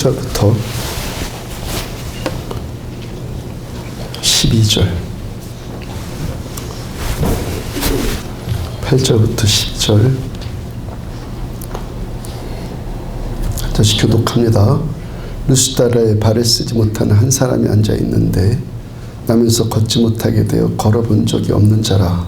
8절부터 12절 8절부터 10절 다시 교독합니다. 루스다라에 발을 쓰지 못하는 한 사람이 앉아 있는데 나면서 걷지 못하게 되어 걸어본 적이 없는 자라.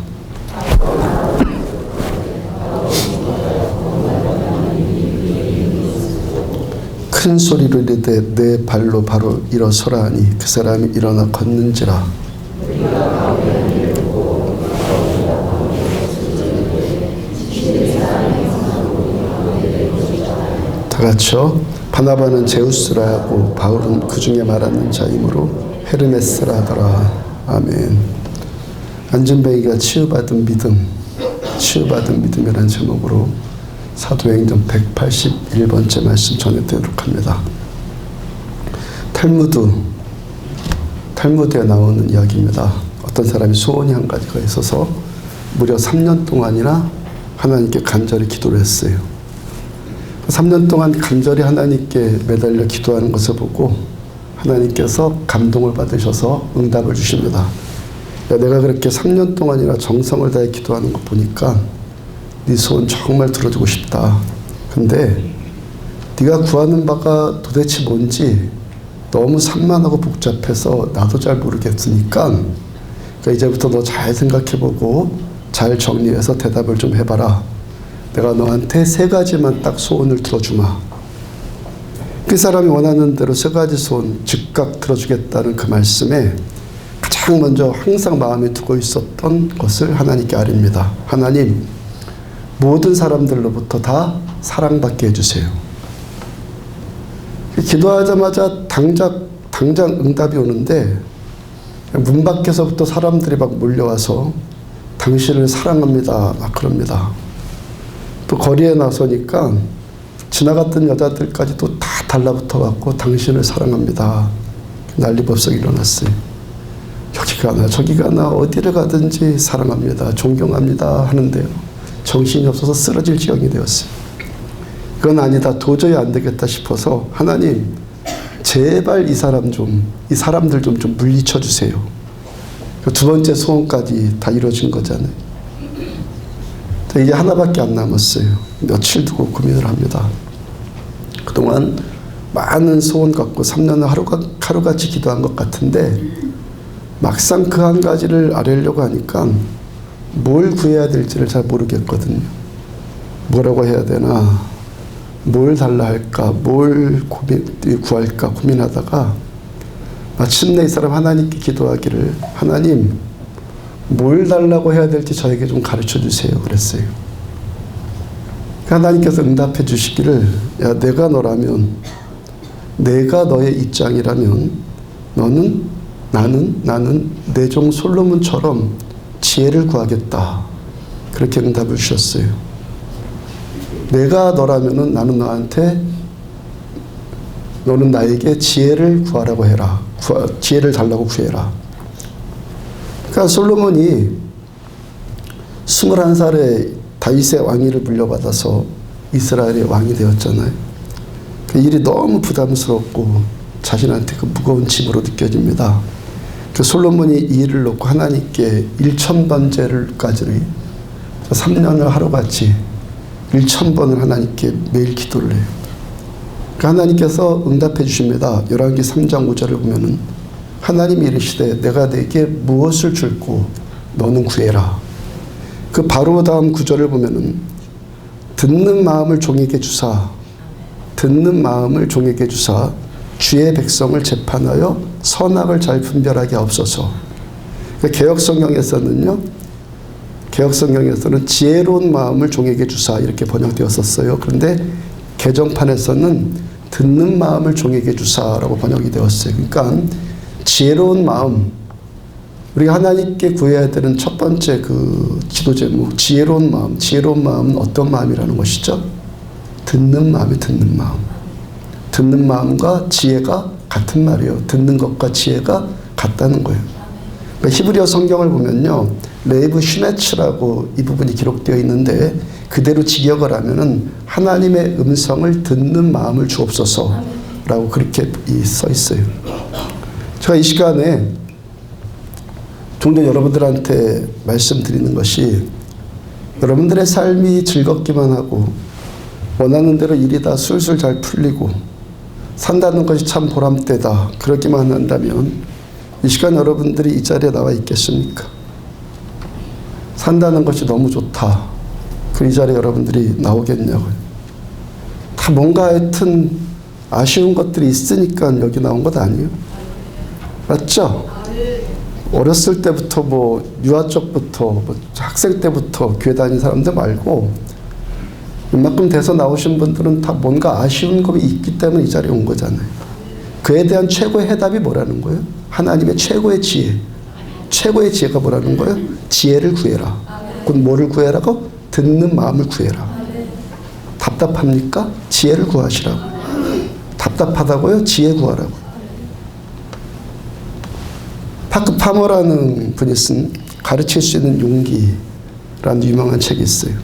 큰 소리로 이르되 내 발로 바로 일어서라 하니 그 사람이 일어나 걷는지라. 다같이요. 바나바는 제우스라 하고 바울은 그 중에 말하는 자이므로 헤르메스라 하더라. 아멘. 안전뱅이가 치유받은 믿음이라는 제목으로 사도행전 181번째 말씀 전해드리도록 합니다. 탈무드에 나오는 이야기입니다. 어떤 사람이 소원이 한 가지가 있어서 무려 3년 동안이나 하나님께 간절히 기도를 했어요. 3년 동안 간절히 하나님께 매달려 기도하는 것을 보고 하나님께서 감동을 받으셔서 응답을 주십니다. 내가 그렇게 3년 동안이나 정성을 다해 기도하는 거 보니까 네 소원 정말 들어주고 싶다. 근데 네가 구하는 바가 도대체 뭔지 너무 산만하고 복잡해서 나도 잘 모르겠으니까 그러니까 이제부터 너 잘 생각해보고 잘 정리해서 대답을 좀 해봐라. 내가 너한테 3가지만 딱 소원을 들어주마. 그 사람이 원하는 대로 3가지 소원 즉각 들어주겠다는 그 말씀에 가장 먼저 항상 마음에 두고 있었던 것을 하나님께 아뢰입니다. 하나님, 모든 사람들로부터 다 사랑받게 해주세요. 기도하자마자 당장 응답이 오는데 문 밖에서부터 사람들이 막 몰려와서 당신을 사랑합니다 막 그럽니다. 또 거리에 나서니까 지나갔던 여자들까지도 다 달라붙어 갖고 당신을 사랑합니다. 난리법석 일어났어요. 여기 가나 저기 가나 어디를 가든지 사랑합니다. 존경합니다 하는데요. 정신이 없어서 쓰러질 지경이 되었어요. 그건 아니다. 도저히 안 되겠다 싶어서 하나님 제발 이 사람들 좀 물리쳐 주세요. 2번째 소원까지 다 이루어진 거잖아요. 이제 하나밖에 안 남았어요. 며칠 두고 고민을 합니다. 그동안 많은 소원 갖고 3년을 하루같이 기도한 것 같은데 막상 그 한 가지를 아뢰려고 하니까 뭘 구해야 될지를 잘 모르겠거든요. 뭐라고 해야 되나, 뭘 달라 할까, 뭘 구할까 고민하다가 마침내 이 사람 하나님께 기도하기를 하나님 뭘 달라고 해야 될지 저에게 좀 가르쳐 주세요 그랬어요. 하나님께서 응답해 주시기를 야 내가 너라면, 내가 너의 입장이라면 나는 내 종 솔로몬처럼 지혜를 구하겠다. 그렇게 응답을 주셨어요. 내가 너라면은 나는 너는 나에게 지혜를 구하라고 해라. 지혜를 달라고 구해라. 그러니까 솔로몬이 21살에 다윗의 왕위를 물려받아서 이스라엘의 왕이 되었잖아요. 그 일이 너무 부담스럽고 자신한테 그 무거운 짐으로 느껴집니다. 그 솔로몬이 이 일을 놓고 하나님께 1000번째를까지 3년을 하루같이 1000번을 하나님께 매일 기도를 해요. 그 하나님께서 응답해 주십니다. 열왕기 3장 5절을 보면은 하나님이 이르시되 내가 내게 무엇을 줄고 너는 구해라. 그 바로 다음 구절을 보면은 듣는 마음을 종에게 주사 주의 백성을 재판하여 선악을 잘 분별하게 하옵소서. 개혁성경에서는 지혜로운 마음을 종에게 주사 이렇게 번역되었었어요. 그런데 개정판에서는 듣는 마음을 종에게 주사라고 번역이 되었어요. 그러니까 지혜로운 마음, 우리가 하나님께 구해야 되는 첫 번째 그 기도 제목, 지혜로운 마음은 어떤 마음이라는 것이죠? 듣는 마음이 듣는 마음. 듣는 마음과 지혜가 같은 말이에요. 듣는 것과 지혜가 같다는 거예요. 그러니까 히브리어 성경을 보면요, 레이브 슈메츠라고 이 부분이 기록되어 있는데 그대로 직역을 하면은 하나님의 음성을 듣는 마음을 주옵소서, 라고 그렇게 써 있어요. 제가 이 시간에 종종 여러분들한테 말씀드리는 것이 여러분들의 삶이 즐겁기만 하고 원하는 대로 일이 다 술술 잘 풀리고 산다는 것이 참 보람되다 그러기만 한다면 이 시간 여러분들이 이 자리에 나와 있겠습니까? 산다는 것이 너무 좋다. 그 이 자리에 여러분들이 나오겠냐고요. 다 뭔가 하여튼 아쉬운 것들이 있으니까 여기 나온 것 아니에요? 맞죠? 어렸을 때부터 뭐 유아 쪽부터 뭐 학생 때부터 교회 다니는 사람들 말고 이만큼 돼서 나오신 분들은 다 뭔가 아쉬운 것이 있기 때문에 이 자리에 온 거잖아요. 그에 대한 최고의 해답이 뭐라는 거예요? 하나님의 최고의 지혜. 최고의 지혜가 뭐라는 거예요? 지혜를 구해라. 곧 뭐를 구해라고? 듣는 마음을 구해라. 답답합니까? 지혜를 구하시라고. 답답하다고요? 지혜 구하라고. 파크 파머라는 분이 쓴 가르칠 수 있는 용기라는 유명한 책이 있어요.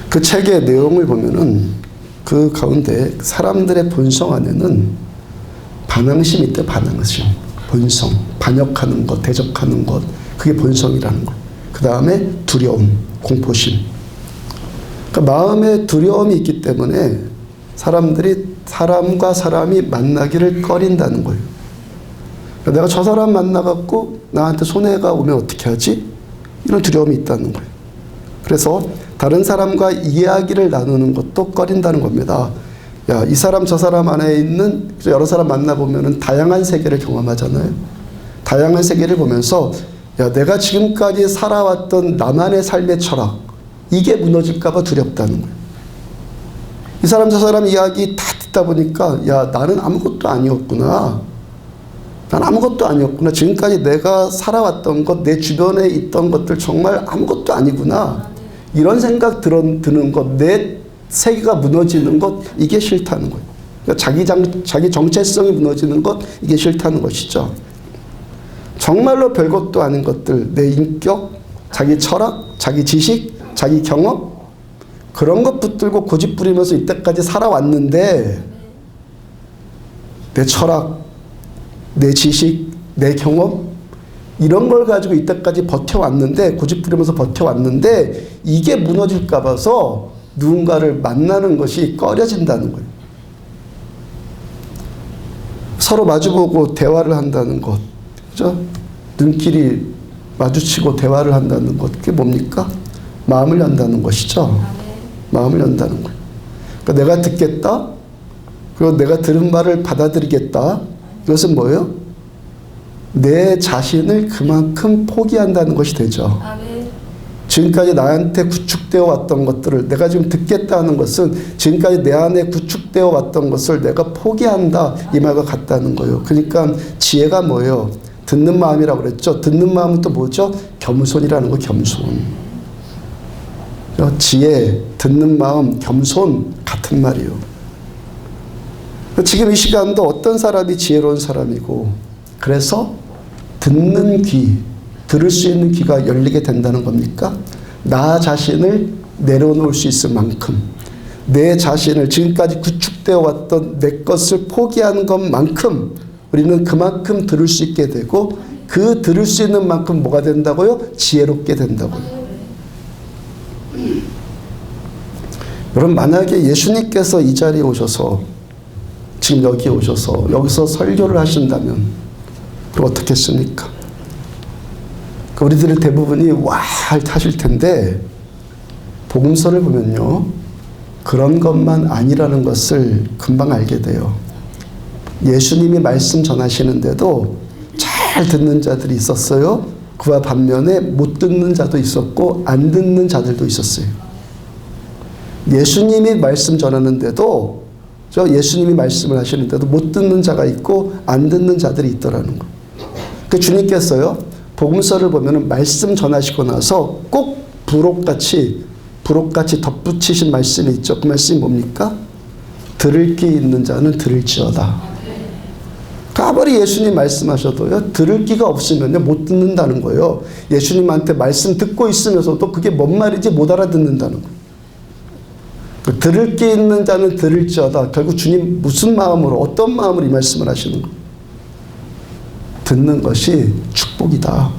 그 책의 내용을 보면은 그 가운데 사람들의 본성 안에는 반항심이 있대. 반항심. 본성. 반역하는 것, 대적하는 것. 그게 본성이라는 것. 그 다음에 두려움, 공포심. 그러니까 마음에 두려움이 있기 때문에 사람들이 사람과 사람이 만나기를 꺼린다는 거예요. 그러니까 내가 저 사람 만나갖고 나한테 손해가 오면 어떻게 하지? 이런 두려움이 있다는 거예요. 그래서 다른 사람과 이야기를 나누는 것도 꺼린다는 겁니다. 야, 이 사람 저 사람 안에 있는 여러 사람 만나보면은 다양한 세계를 경험하잖아요. 다양한 세계를 보면서 야, 내가 지금까지 살아왔던 나만의 삶의 철학 이게 무너질까 봐 두렵다는 거예요. 이 사람 저 사람 이야기 다 듣다 보니까 야, 나는 아무것도 아니었구나. 난 아무것도 아니었구나. 지금까지 내가 살아왔던 것, 내 주변에 있던 것들 정말 아무것도 아니구나. 이런 생각 드는 것, 내 세계가 무너지는 것, 이게 싫다는 거예요. 그러니까 자기 정체성이 무너지는 것, 이게 싫다는 것이죠. 정말로 별것도 아닌 것들, 내 인격, 자기 철학, 자기 지식, 자기 경험, 그런 것 붙들고 고집 부리면서 이때까지 살아왔는데, 내 철학, 내 지식, 내 경험, 이런 걸 가지고 이때까지 버텨왔는데, 고집 부리면서 버텨왔는데, 이게 무너질까 봐서 누군가를 만나는 것이 꺼려진다는 거예요. 서로 마주보고 대화를 한다는 것. 그죠? 눈길이 마주치고 대화를 한다는 것. 그게 뭡니까? 마음을 연다는 것이죠. 마음을 연다는 거예요. 그러니까 내가 듣겠다. 그리고 내가 들은 말을 받아들이겠다. 이것은 뭐예요? 내 자신을 그만큼 포기한다는 것이 되죠. 지금까지 나한테 구축되어 왔던 것들을 내가 지금 듣겠다는 것은 지금까지 내 안에 구축되어 왔던 것을 내가 포기한다 이 말과 같다는 거예요. 그러니까 지혜가 뭐예요? 듣는 마음이라고 그랬죠. 듣는 마음은 또 뭐죠? 겸손이라는 거. 겸손. 지혜, 듣는 마음, 겸손 같은 말이에요. 지금 이 시간도 어떤 사람이 지혜로운 사람이고 그래서 듣는 귀, 들을 수 있는 귀가 열리게 된다는 겁니까? 나 자신을 내려놓을 수 있을 만큼 내 자신을 지금까지 구축되어 왔던 내 것을 포기하는 것만큼 우리는 그만큼 들을 수 있게 되고 그 들을 수 있는 만큼 뭐가 된다고요? 지혜롭게 된다고요. 여러분 만약에 예수님께서 이 자리에 오셔서 지금 여기에 오셔서 여기서 설교를 하신다면 그럼 어떻겠습니까? 우리들의 대부분이 와 하실 텐데 복음서를 보면요 그런 것만 아니라는 것을 금방 알게 돼요. 예수님이 말씀 전하시는데도 잘 듣는 자들이 있었어요. 그와 반면에 못 듣는 자도 있었고 안 듣는 자들도 있었어요. 예수님이 말씀 전하는데도 예수님이 말씀을 하시는데도 못 듣는 자가 있고 안 듣는 자들이 있더라는 거. 그 주님께서요 복음서를 보면은 말씀 전하시고 나서 꼭 부록같이 덧붙이신 말씀이 있죠. 그 말씀이 뭡니까? 들을 귀 있는 자는 들을지어다. 아무리 예수님 말씀하셔도요 들을 귀가 없으면요 못 듣는다는 거예요. 예수님한테 말씀 듣고 있으면서도 그게 뭔 말인지 못 알아듣는다는 거예요. 들을 게 있는 자는 들을지어다. 결국 주님 무슨 마음으로, 어떤 마음으로 이 말씀을 하시는 거예요? 듣는 것이 축복이다.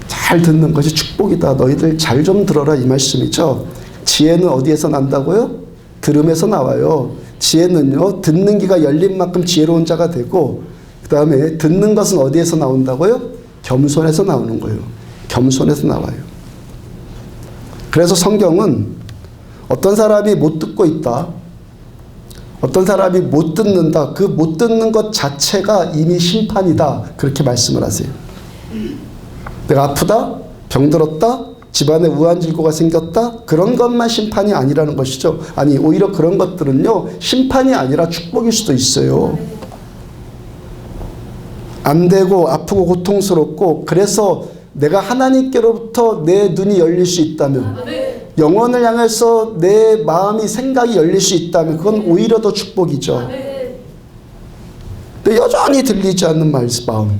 잘 듣는 것이 축복이다. 너희들 잘 좀 들어라 이 말씀이죠. 지혜는 어디에서 난다고요? 들음에서 나와요. 지혜는요, 듣는 귀가 열린 만큼 지혜로운 자가 되고, 그 다음에 듣는 것은 어디에서 나온다고요? 겸손에서 나오는 거예요. 겸손에서 나와요. 그래서 성경은 어떤 사람이 못 듣고 있다, 어떤 사람이 못 듣는다, 그 못 듣는 것 자체가 이미 심판이다, 그렇게 말씀을 하세요. 내가 아프다, 병들었다, 집안에 우환질고가 생겼다, 그런 것만 심판이 아니라는 것이죠. 아니, 오히려 그런 것들은요, 심판이 아니라 축복일 수도 있어요. 안 되고 아프고 고통스럽고, 그래서 내가 하나님께로부터 내 눈이 열릴 수 있다면, 영혼을 향해서 내 마음이, 생각이 열릴 수 있다면 그건 오히려 더 축복이죠. 근데 여전히 들리지 않는 마음,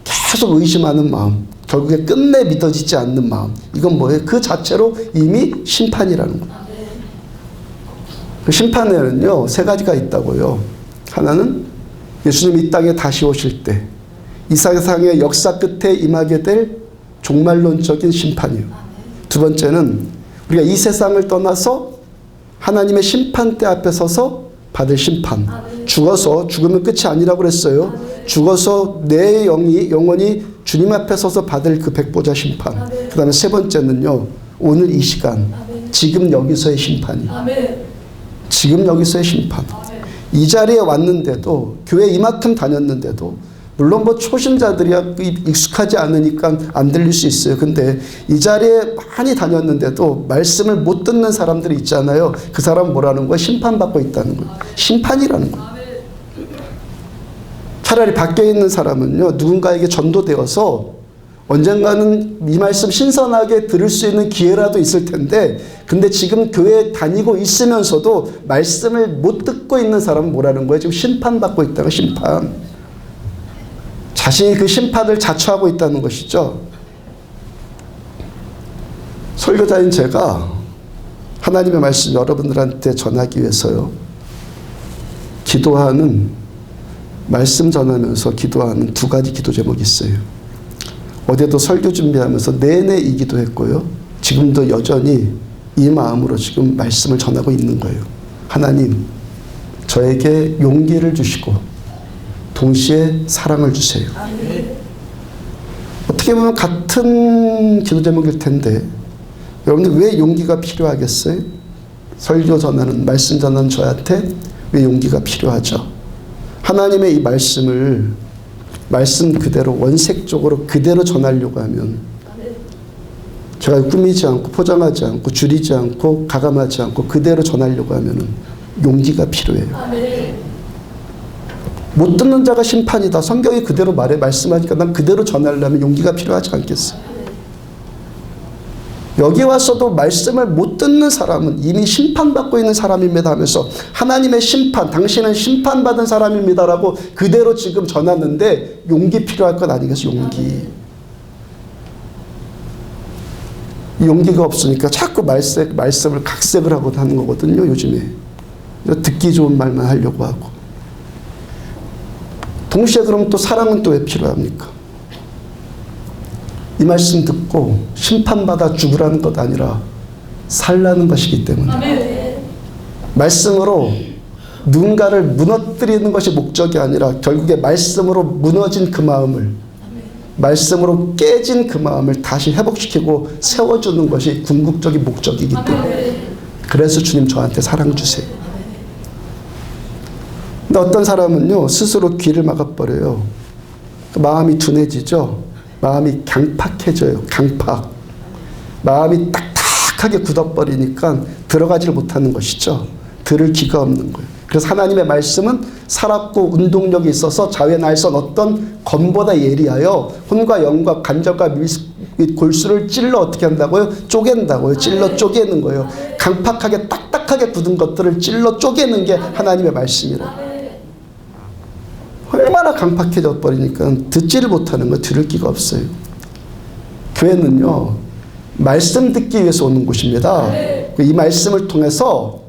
계속 의심하는 마음, 결국에 끝내 믿어지지 않는 마음, 이건 뭐예요? 그 자체로 이미 심판이라는 거예요. 그 심판에는요, 세 가지가 있다고요. 하나는 예수님 이 땅에 다시 오실 때 이 세상의 역사 끝에 임하게 될 종말론적인 심판이요. 두 번째는 우리가 이 세상을 떠나서 하나님의 심판대 앞에 서서 받을 심판. 죽어서, 죽으면 끝이 아니라고 그랬어요. 죽어서 내 영혼이 주님 앞에 서서 받을 그 백보자 심판. 그 다음에 세 번째는요, 오늘 이 시간, 지금 여기서의 심판이. 지금 여기서의 심판. 이 자리에 왔는데도, 교회 이만큼 다녔는데도, 물론 뭐 초신자들이야 익숙하지 않으니까 안 들릴 수 있어요. 근데 이 자리에 많이 다녔는데도 말씀을 못 듣는 사람들이 있잖아요. 그 사람은 뭐라는 거예요? 심판받고 있다는 거예요. 심판이라는 거예요. 차라리 밖에 있는 사람은요, 누군가에게 전도되어서 언젠가는 이 말씀 신선하게 들을 수 있는 기회라도 있을 텐데, 근데 지금 교회에 다니고 있으면서도 말씀을 못 듣고 있는 사람은 뭐라는 거예요? 지금 심판받고 있다는 거예요. 심판. 자신이 그 심판을 자초하고 있다는 것이죠. 설교자인 제가 하나님의 말씀 여러분들한테 전하기 위해서요, 기도하는, 말씀 전하면서 기도하는 두 가지 기도 제목이 있어요. 어제도 설교 준비하면서 내내 이 기도했고요, 지금도 여전히 이 마음으로 지금 말씀을 전하고 있는 거예요. 하나님, 저에게 용기를 주시고 동시에 사랑을 주세요. 어떻게 보면 같은 기도 제목일 텐데, 여러분들 왜 용기가 필요하겠어요? 설교 전하는, 말씀 전하는 저한테 왜 용기가 필요하죠? 하나님의 이 말씀을 말씀 그대로, 원색적으로 그대로 전하려고 하면, 제가 꾸미지 않고 포장하지 않고 줄이지 않고 가감하지 않고 그대로 전하려고 하면 용기가 필요해요. 못 듣는 자가 심판이다. 성경이 그대로 말씀하니까 난 그대로 전하려면 용기가 필요하지 않겠어요? 여기 와서도 말씀을 못 듣는 사람은 이미 심판받고 있는 사람입니다 하면서 하나님의 심판, 당신은 심판받은 사람입니다라고 그대로 지금 전하는데 용기 필요할 것 아니겠어요? 용기. 용기가 없으니까 자꾸 말씀을 각색을 하고 하는 거거든요, 요즘에. 듣기 좋은 말만 하려고 하고. 동시에 그럼 또 사랑은 또 왜 필요합니까? 이 말씀 듣고 심판받아 죽으라는 것 아니라 살라는 것이기 때문에, 말씀으로 누군가를 무너뜨리는 것이 목적이 아니라 결국에 말씀으로 무너진 그 마음을, 말씀으로 깨진 그 마음을 다시 회복시키고 세워주는 것이 궁극적인 목적이기 때문에, 그래서 주님 저한테 사랑 주세요. 근데 어떤 사람은요, 스스로 귀를 막아버려요. 마음이 둔해지죠. 마음이 강팍해져요. 강팍. 마음이 딱딱하게 굳어버리니까 들어가지를 못하는 것이죠. 들을 귀가 없는 거예요. 그래서 하나님의 말씀은 살았고 운동력이 있어서 좌우에 날선 어떤 검보다 예리하여 혼과 영과 간절과 및 골수를 찔러 어떻게 한다고요? 쪼갠다고요. 찔러 쪼개는 거예요. 강팍하게 딱딱하게 굳은 것들을 찔러 쪼개는 게 하나님의 말씀이라. 얼마나 강팍해져 버리니까 듣지를 못하는 거, 들을 기가 없어요. 교회는요, 말씀 듣기 위해서 오는 곳입니다. 이 말씀을 통해서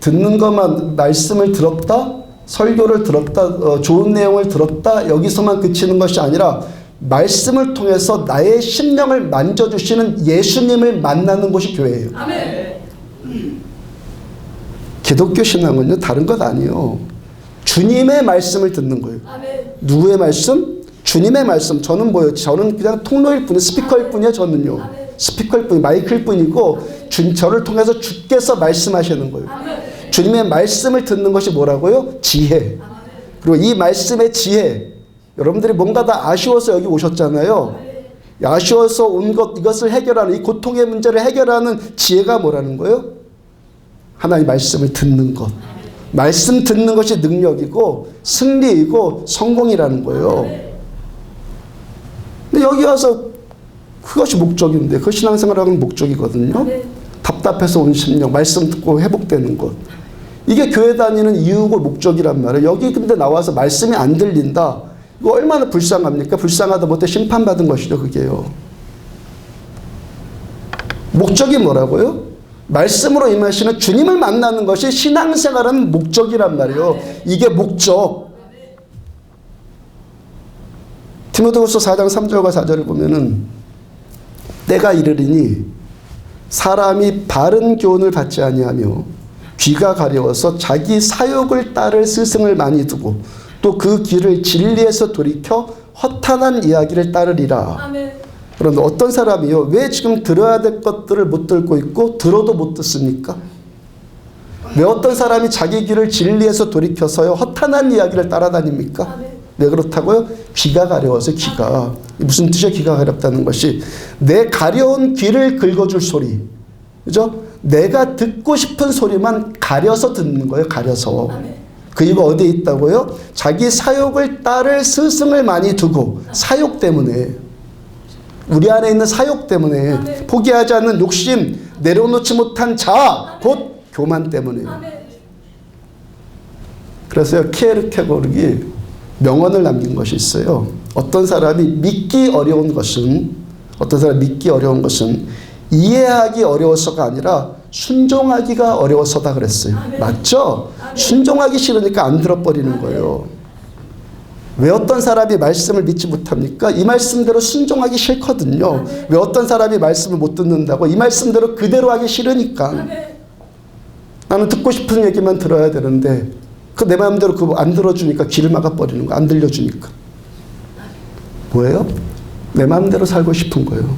듣는 것만, 말씀을 들었다, 설교를 들었다, 좋은 내용을 들었다, 여기서만 그치는 것이 아니라 말씀을 통해서 나의 심령을 만져주시는 예수님을 만나는 곳이 교회예요. 아멘. 기독교 신앙은요, 다른 것 아니에요. 주님의 말씀을 듣는 거예요. 아멘. 누구의 말씀? 주님의 말씀. 저는 뭐예요? 저는 그냥 통로일 뿐이에요. 스피커일 뿐이에요. 저는요. 아멘. 스피커일 뿐이, 마이크일 뿐이고 저를 통해서 주께서 말씀하시는 거예요. 아멘. 주님의 말씀을 듣는 것이 뭐라고요? 지혜. 그리고 이 말씀의 지혜, 여러분들이 뭔가 다 아쉬워서 여기 오셨잖아요. 아쉬워서 온 것, 이것을 해결하는, 이 고통의 문제를 해결하는 지혜가 뭐라는 거예요? 하나님 말씀을 듣는 것. 말씀 듣는 것이 능력이고 승리이고 성공이라는 거예요. 근데 여기 와서 그것이 목적인데, 그 신앙생활하는 목적이거든요. 답답해서 온 심령, 말씀 듣고 회복되는 것. 이게 교회 다니는 이유고 목적이란 말이에요. 여기 근데 나와서 말씀이 안 들린다. 이거 얼마나 불쌍합니까? 불쌍하다 못해 심판받은 것이죠, 그게요. 목적이 뭐라고요? 말씀으로 임하시는 주님을 만나는 것이 신앙생활하는 목적이란 말이에요. 이게 목적. 디모데후서 4장 3절과 4절을 보면은 때가 이르리니 사람이 바른 교훈을 받지 아니하며 귀가 가려워서 자기 사욕을 따를 스승을 많이 두고 또 그 길을 진리에서 돌이켜 허탄한 이야기를 따르리라. 아멘. 그런데 어떤 사람이요, 왜 지금 들어야 될 것들을 못 듣고 있고 들어도 못 듣습니까? 왜 어떤 사람이 자기 길을 진리에서 돌이켜서요 허탄한 이야기를 따라다닙니까? 아멘. 왜 그렇다고요? 귀가 가려워서. 귀가 무슨 뜻이야? 귀가 가렵다는 것이 내 가려운 귀를 긁어줄 소리, 그죠? 내가 듣고 싶은 소리만 가려서 듣는 거예요. 가려서. 그 이유가 어디에 있다고요? 자기 사욕을 따를 스승을 많이 두고, 사욕 때문에, 우리 안에 있는 사욕 때문에, 포기하지 않는 욕심, 내려놓지 못한 자아, 곧 교만 때문에요. 그래서 키에르케고르기 명언을 남긴 것이 있어요. 어떤 사람이 믿기 어려운 것은 이해하기 어려워서가 아니라 순종하기가 어려워서다 그랬어요. 맞죠? 순종하기 싫으니까 안 들어버리는 거예요. 왜 어떤 사람이 말씀을 믿지 못합니까? 이 말씀대로 순종하기 싫거든요. 왜 어떤 사람이 말씀을 못 듣는다고? 이 말씀대로 그대로 하기 싫으니까. 나는 듣고 싶은 얘기만 들어야 되는데 그 내 마음대로 그거 안 들어주니까 귀를 막아버리는 거, 안 들려주니까. 뭐예요? 내 마음대로 살고 싶은 거예요.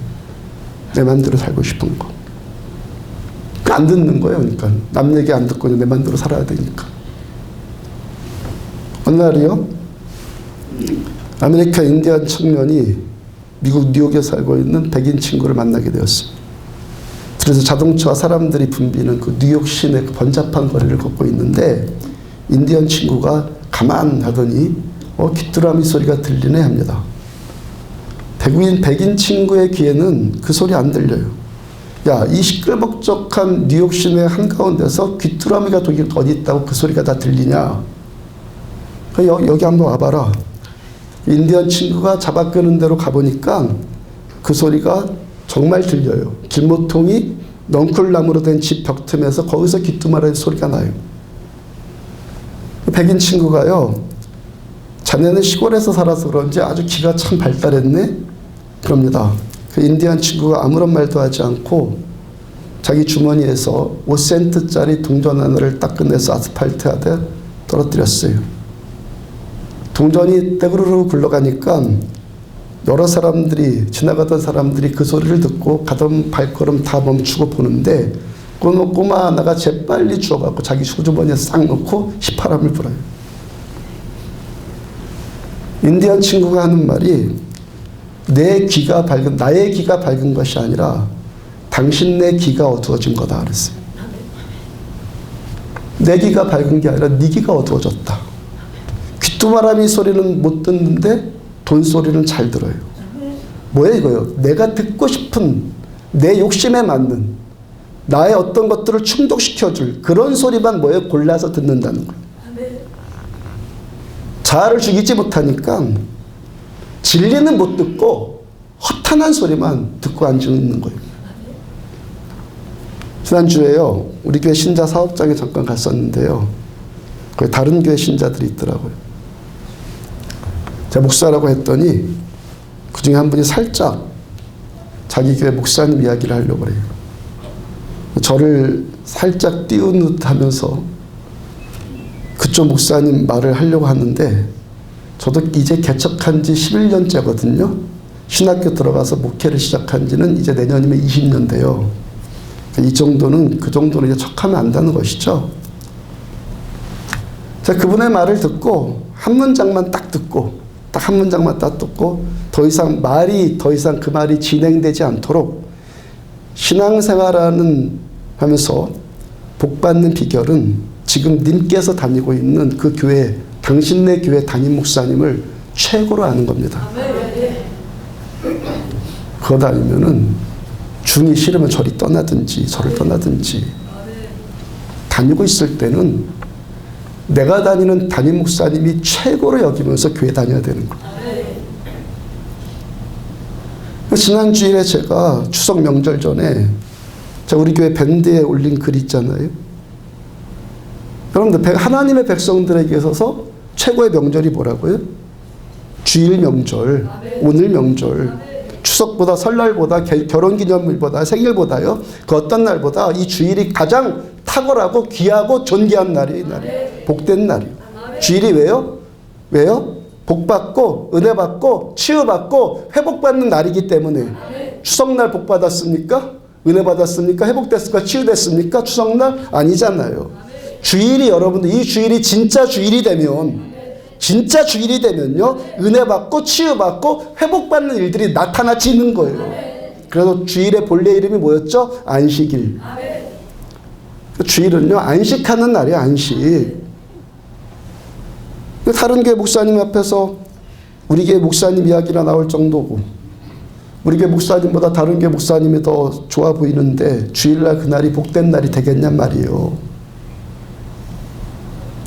내 마음대로 살고 싶은 거. 안 듣는 거예요. 그러니까 남 얘기 안 듣고 내 마음대로 살아야 되니까. 어느 날이요, 아메리카 인디안 청년이 미국 뉴욕에 살고 있는 백인 친구를 만나게 되었습니다. 그래서 자동차와 사람들이 붐비는 그 뉴욕 시내 그 번잡한 거리를 걷고 있는데 인디언 친구가 가만하더니 귀뚜라미 소리가 들리네 합니다. 백인 친구의 귀에는 그 소리 안 들려요. 야, 이 시끌벅적한 뉴욕 시내 한가운데서 귀뚜라미가 어디 있다고 그 소리가 다 들리냐. 여기 한번 와봐라. 인디언 친구가 잡아 끄는 대로 가보니까 그 소리가 정말 들려요. 길모퉁이 넝쿨나무로 된 집 벽 틈에서 거기서 귀뚜라미 소리가 나요. 백인 친구가요, 자네는 시골에서 살아서 그런지 아주 귀가 참 발달했네? 그럽니다. 그 인디안 친구가 아무런 말도 하지 않고 자기 주머니에서 5센트짜리 동전 하나를 딱 꺼내서 아스팔트에 떨어뜨렸어요. 동전이 떼구르르 굴러가니까 여러 사람들이, 지나가던 사람들이 그 소리를 듣고 가던 발걸음 다 멈추고 보는데 꼬마 하나가 재빨리 주워갖고 자기 주머니에 싹 넣고 휘파람을 불어요. 인디언 친구가 하는 말이 나의 귀가 밝은 것이 아니라 당신네 귀가 어두워진 거다 그랬어요. 내 귀가 밝은 게 아니라 네 귀가 어두워졌다. 귀뚜라미 소리는 못 듣는데 돈 소리는 잘 들어요. 뭐예요 이거요? 내가 듣고 싶은 내 욕심에 맞는 나의 어떤 것들을 충족시켜줄 그런 소리만 뭐예요? 골라서 듣는다는 거예요. 자아를 죽이지 못하니까 진리는 못 듣고 허탄한 소리만 듣고 앉아 있는 거예요. 지난주에요, 우리 교회 신자 사업장에 잠깐 갔었는데요. 거기 다른 교회 신자들이 있더라고요. 제가 목사라고 했더니 그 중에 한 분이 살짝 자기 교회 목사님 이야기를 하려고 그래요. 저를 살짝 띄운 듯 하면서 그쪽 목사님 말을 하려고 하는데, 저도 이제 개척한 지 11년째거든요. 신학교 들어가서 목회를 시작한 지는 이제 내년이면 20년 돼요. 이 정도는, 그 정도는 이제 척하면 안다는 것이죠. 제가 그분의 말을 듣고 한 문장만 딱 듣고, 딱 한 문장만 딱 듣고, 더 이상 그 말이 진행되지 않도록 신앙생활하는 하면서 복받는 비결은 지금 님께서 다니고 있는 그 교회, 당신네 교회 담임 목사님을 최고로 아는 겁니다. 그거 아니면은 중이 싫으면 저리 떠나든지 저를 떠나든지, 다니고 있을 때는 내가 다니는 담임 목사님이 최고로 여기면서 교회 다녀야 되는 거예요. 지난 주일에 제가 추석 명절 전에 제가 우리 교회 밴드에 올린 글 있잖아요. 여러분들, 하나님의 백성들에게 있어서 최고의 명절이 뭐라고요? 주일 명절, 오늘 명절, 추석보다 설날보다 결혼기념일보다 생일보다요, 그 어떤 날보다 이 주일이 가장 탁월하고 귀하고 존귀한 날이에요. 이 날이 복된 날이에요. 주일이 왜요? 복받고 은혜받고 치유받고 회복받는 날이기 때문에. 추석날 복받았습니까? 은혜받았습니까? 회복됐습니까? 치유됐습니까? 추석날? 아니잖아요. 주일이, 여러분들, 이 주일이 진짜 주일이 되면요, 은혜받고 치유받고 회복받는 일들이 나타나지는 거예요. 그래서 주일의 본래 이름이 뭐였죠? 안식일. 주일은요, 안식하는 날이에요. 안식. 다른 교회 목사님 앞에서 우리 교회 목사님 이야기가 나올 정도고, 우리 교회 목사님보다 다른 교회 목사님이 더 좋아 보이는데 주일날 그날이 복된 날이 되겠냔 말이에요.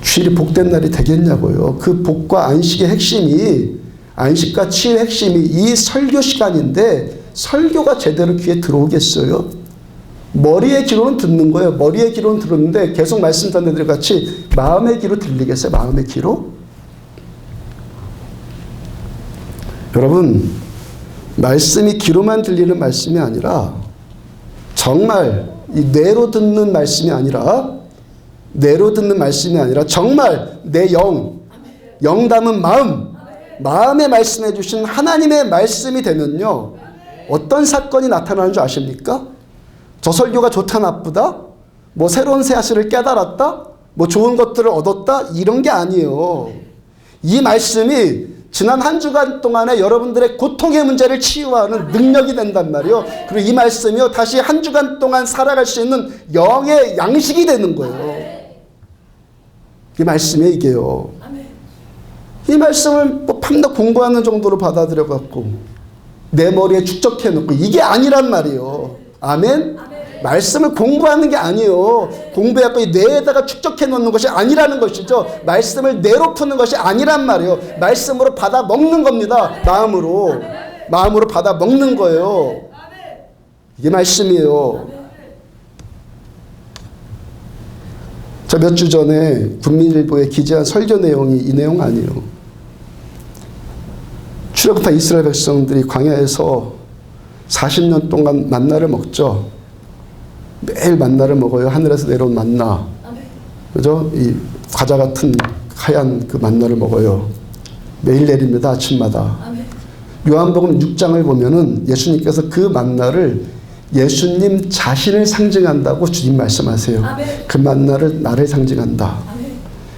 주일이 복된 날이 되겠냐고요. 그 복과 안식의 핵심이, 안식과 치유의 핵심이 이 설교 시간인데, 설교가 제대로 귀에 들어오겠어요? 머리의 귀로는 듣는 거예요. 머리의 귀로는 들었는데 계속 말씀 듣는 들 같이 마음의 귀로 들리겠어요? 마음의 귀로? 여러분, 말씀이 귀로만 들리는 말씀이 아니라, 정말 이 뇌로 듣는 말씀이 아니라, 정말 내 영 담은 마음에 말씀해 주신 하나님의 말씀이 되면요, 어떤 사건이 나타나는 줄 아십니까? 저 설교가 좋다 나쁘다? 뭐 새로운 사실을 깨달았다? 뭐 좋은 것들을 얻었다? 이런 게 아니에요. 이 말씀이 지난 한 주간 동안에 여러분들의 고통의 문제를 치유하는 능력이 된단 말이에요. 그리고 이 말씀이요, 다시 한 주간 동안 살아갈 수 있는 영의 양식이 되는 거예요. 이 말씀이 이게요. 이 말씀을 뭐 밤낮 공부하는 정도로 받아들여 갖고 내 머리에 축적해 놓고 이게 아니란 말이에요. 아멘? 말씀을 공부하는 게 아니에요. 공부해갖고 이 뇌에다가 축적해 놓는 것이 아니라는 것이죠. 말씀을 뇌로 푸는 것이 아니란 말이에요. 말씀으로 받아 먹는 겁니다. 마음으로 받아 먹는 거예요. 이게 말씀이에요. 저 몇 주 전에 국민일보에 기재한 설교 내용이 이 내용 아니에요. 출애굽한 이스라엘 백성들이 광야에서 40년 동안 만나를 먹죠. 매일 만나를 먹어요. 하늘에서 내려온 만나. 그죠? 이 과자 같은 하얀 그 만나를 먹어요. 매일 내립니다. 아침마다. 요한복음 6장을 보면은 예수님께서 그 만나를 예수님 자신을 상징한다고 주님 말씀하세요. 그 만나를 나를 상징한다.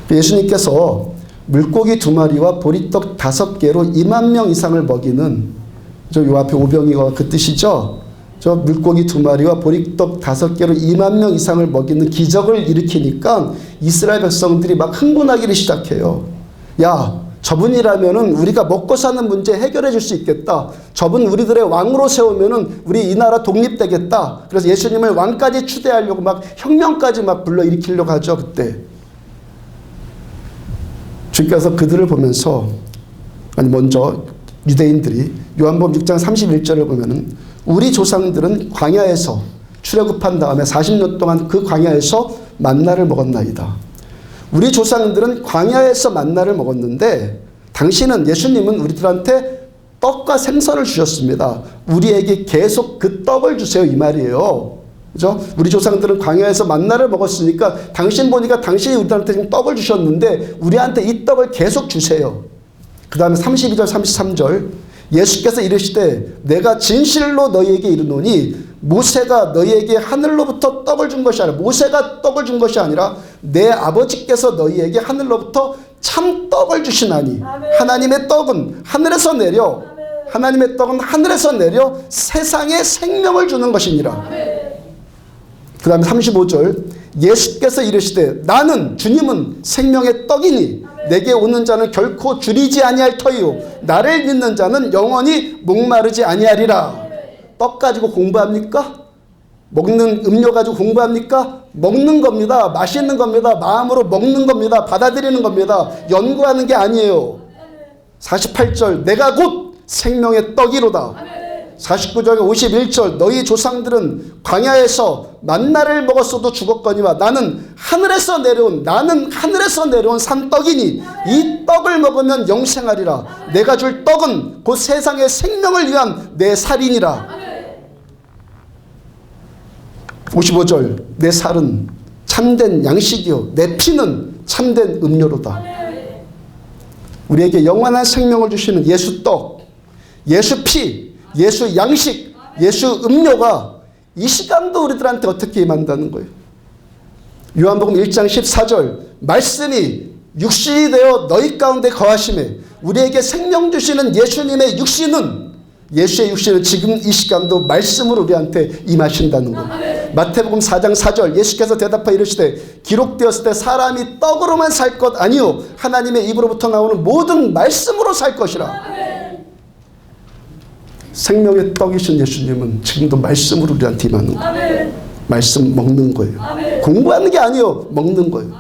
예수님께서 물고기 2마리와 보리떡 5개로 2만 명 이상을 먹이는, 요 앞에 오병이와 그 뜻이죠. 저 물고기 2마리와 보리떡 5개로 2만 명 이상을 먹이는 기적을 일으키니까 이스라엘 백성들이 막 흥분하기를 시작해요. 야, 저분이라면은 우리가 먹고 사는 문제 해결해 줄 수 있겠다. 저분 우리들의 왕으로 세우면은 우리 이 나라 독립되겠다. 그래서 예수님을 왕까지 추대하려고 막 혁명까지 막 불러일으키려고 하죠. 그때 주께서 그들을 보면서, 먼저 유대인들이 요한복음 6장 31절을 보면은 우리 조상들은 광야에서 출애굽한 다음에 40년 동안 그 광야에서 만나를 먹었나이다. 우리 조상들은 광야에서 만나를 먹었는데 당신은 예수님은 우리들한테 떡과 생선을 주셨습니다. 우리에게 계속 그 떡을 주세요 이 말이에요. 그죠? 우리 조상들은 광야에서 만나를 먹었으니까 당신 보니까 당신이 우리한테 지금 떡을 주셨는데 우리한테 이 떡을 계속 주세요. 그 다음에 32절 33절 예수께서 이르시되 내가 진실로 너희에게 이르노니 모세가 너희에게 하늘로부터 떡을 준 것이 아니라 모세가 떡을 준 것이 아니라 내 아버지께서 너희에게 하늘로부터 참 떡을 주시나니 하나님의 떡은 하늘에서 내려 하나님의 떡은 하늘에서 내려 세상에 생명을 주는 것이니라. 그 다음에 35절 예수께서 이르시되 나는 주님은 생명의 떡이니 내게 오는 자는 결코 줄이지 아니할 터이요 나를 믿는 자는 영원히 목마르지 아니하리라. 떡 가지고 공부합니까? 먹는 음료 가지고 공부합니까? 먹는 겁니다. 마시는 겁니다. 마음으로 먹는 겁니다. 받아들이는 겁니다. 연구하는 게 아니에요. 48절 내가 곧 생명의 떡이로다. 49절 51절 너희 조상들은 광야에서 만나를 먹었어도 죽었거니와 나는 하늘에서 내려온 산떡이니 이 떡을 먹으면 영생하리라. 내가 줄 떡은 곧 세상의 생명을 위한 내 살이니라. 55절 내 살은 참된 양식이요 내 피는 참된 음료로다. 우리에게 영원한 생명을 주시는 예수 떡, 예수 피, 예수 양식, 예수 음료가 이 시간도 우리들한테 어떻게 임한다는 거예요. 요한복음 1장 14절 말씀이 육신이 되어 너희 가운데 거하심에 우리에게 생명 주시는 예수님의 육신은 예수의 육신은 지금 이 시간도 말씀으로 우리한테 임하신다는 거예요. 마태복음 4장 4절 예수께서 대답하여 이르시되 기록되었을 때 사람이 떡으로만 살 것 아니요 하나님의 입으로부터 나오는 모든 말씀으로 살 것이라. 생명의 떡이신 예수님은 지금도 말씀으로 우리한테 임하는 거예요. 말씀 먹는 거예요. 공부하는 게 아니에요. 먹는 거예요.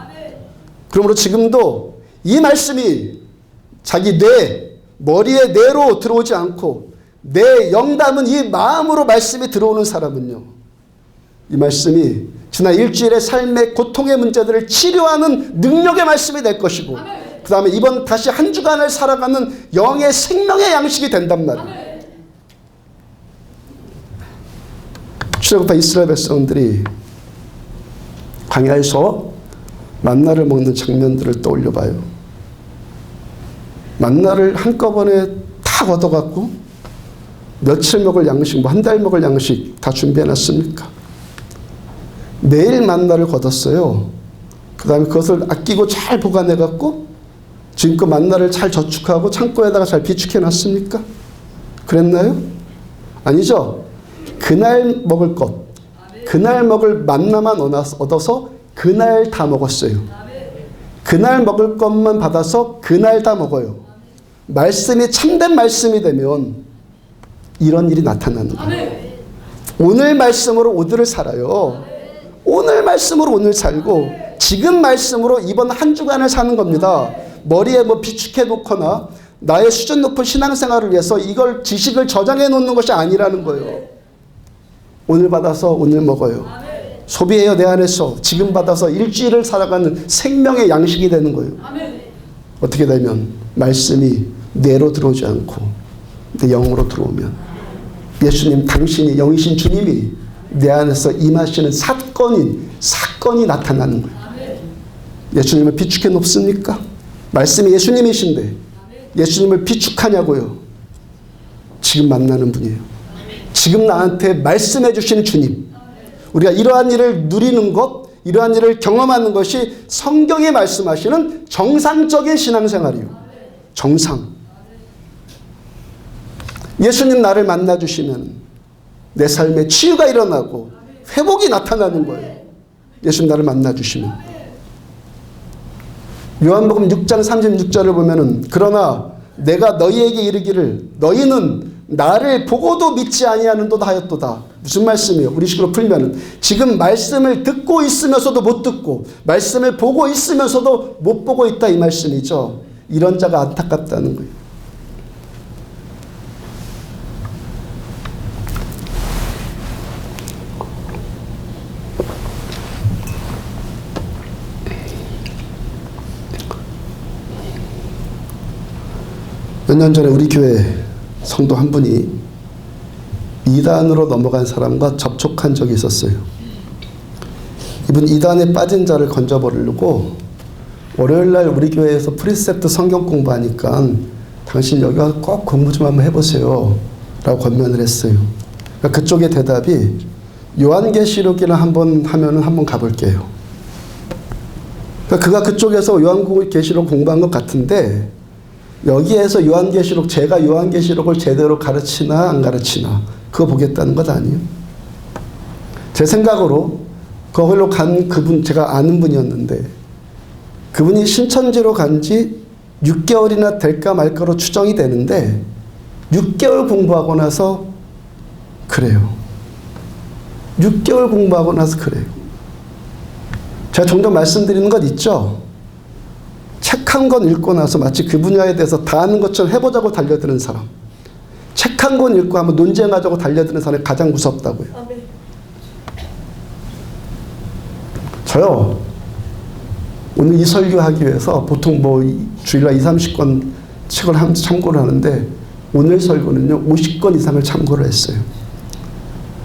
그러므로 지금도 이 말씀이 자기 뇌, 머리의 뇌로 들어오지 않고 내 영담은 이 마음으로 말씀이 들어오는 사람은요. 이 말씀이 지난 일주일의 삶의 고통의 문제들을 치료하는 능력의 말씀이 될 것이고 그 다음에 이번 다시 한 주간을 살아가는 영의 생명의 양식이 된단 말이에요. 출애굽한 이스라엘 백성들이 광야에서 만나를 먹는 장면들을 떠올려 봐요. 만나를 한꺼번에 다 얻어갖고 며칠 먹을 양식, 한 달 먹을 양식 다 준비해놨습니까? 매일 만나를 거뒀어요. 그 다음에 그것을 아끼고 잘 보관해갖고 지금껏 만나를 잘 저축하고 창고에다가 잘 비축해놨습니까? 그랬나요? 아니죠. 그날 먹을 것, 그날 먹을 만나만 얻어서 그날 다 먹었어요. 그날 먹을 것만 받아서 그날 다 먹어요. 말씀이 참된 말씀이 되면 이런 일이 나타나는 거예요. 오늘 말씀으로 오늘을 살아요. 오늘 말씀으로 오늘 살고 지금 말씀으로 이번 한 주간을 사는 겁니다. 머리에 뭐 비축해 놓거나 나의 수준 높은 신앙생활을 위해서 이걸 지식을 저장해 놓는 것이 아니라는 거예요. 오늘 받아서 오늘 먹어요. 소비해요. 내 안에서 지금 받아서 일주일을 살아가는 생명의 양식이 되는 거예요. 어떻게 되면 말씀이 뇌로 들어오지 않고 내 영으로 들어오면 예수님 당신이 영이신 주님이 내 안에서 임하시는 사건이 나타나는 거예요. 예수님을 비축해 놓습니까? 말씀이 예수님이신데 예수님을 비축하냐고요. 지금 만나는 분이에요. 지금 나한테 말씀해 주시는 주님. 우리가 이러한 일을 누리는 것, 이러한 일을 경험하는 것이 성경이 말씀하시는 정상적인 신앙생활이에요. 정상. 예수님 나를 만나 주시면 내 삶에 치유가 일어나고 회복이 나타나는 거예요. 예수님 나를 만나 주시면. 요한복음 6장 36절을 보면은 그러나 내가 너희에게 이르기를 너희는 나를 보고도 믿지 아니하는도다 하였도다. 무슨 말씀이에요? 우리식으로 풀면은 지금 말씀을 듣고 있으면서도 못 듣고 말씀을 보고 있으면서도 못 보고 있다 이 말씀이죠. 이런 자가 안타깝다는 거예요. 몇 년 전에 우리 교회 성도 한 분이 이단으로 넘어간 사람과 접촉한 적이 있었어요. 이분 이단에 빠진 자를 건져버리려고 월요일날 우리 교회에서 프리셉트 성경 공부하니까 당신 여기 와서 꼭 공부 좀 한번 해보세요 라고 권면을 했어요. 그러니까 그쪽의 대답이 요한계시록이나 한번 하면은 한번 가볼게요. 그러니까 그가 그쪽에서 요한계시록 공부한 것 같은데 여기에서 요한계시록, 제가 요한계시록을 제대로 가르치나 안 가르치나 그거 보겠다는 것 아니에요. 제 생각으로 거기로 간 그분, 제가 아는 분이었는데 그분이 신천지로 간 지 6개월이나 될까 말까로 추정이 되는데 6개월 공부하고 나서 그래요. 6개월 공부하고 나서 그래요. 제가 종종 말씀드리는 것 있죠. 책 한 권 읽고 나서 마치 그 분야에 대해서 다 아는 것처럼 해보자고 달려드는 사람, 책 한 권 읽고 한번 논쟁하자고 달려드는 사람이 가장 무섭다고요. 저요 오늘 이 설교하기 위해서 보통 뭐 주일날 20-30권 책을 참고를 하는데 오늘 설교는요 50권 이상을 참고를 했어요.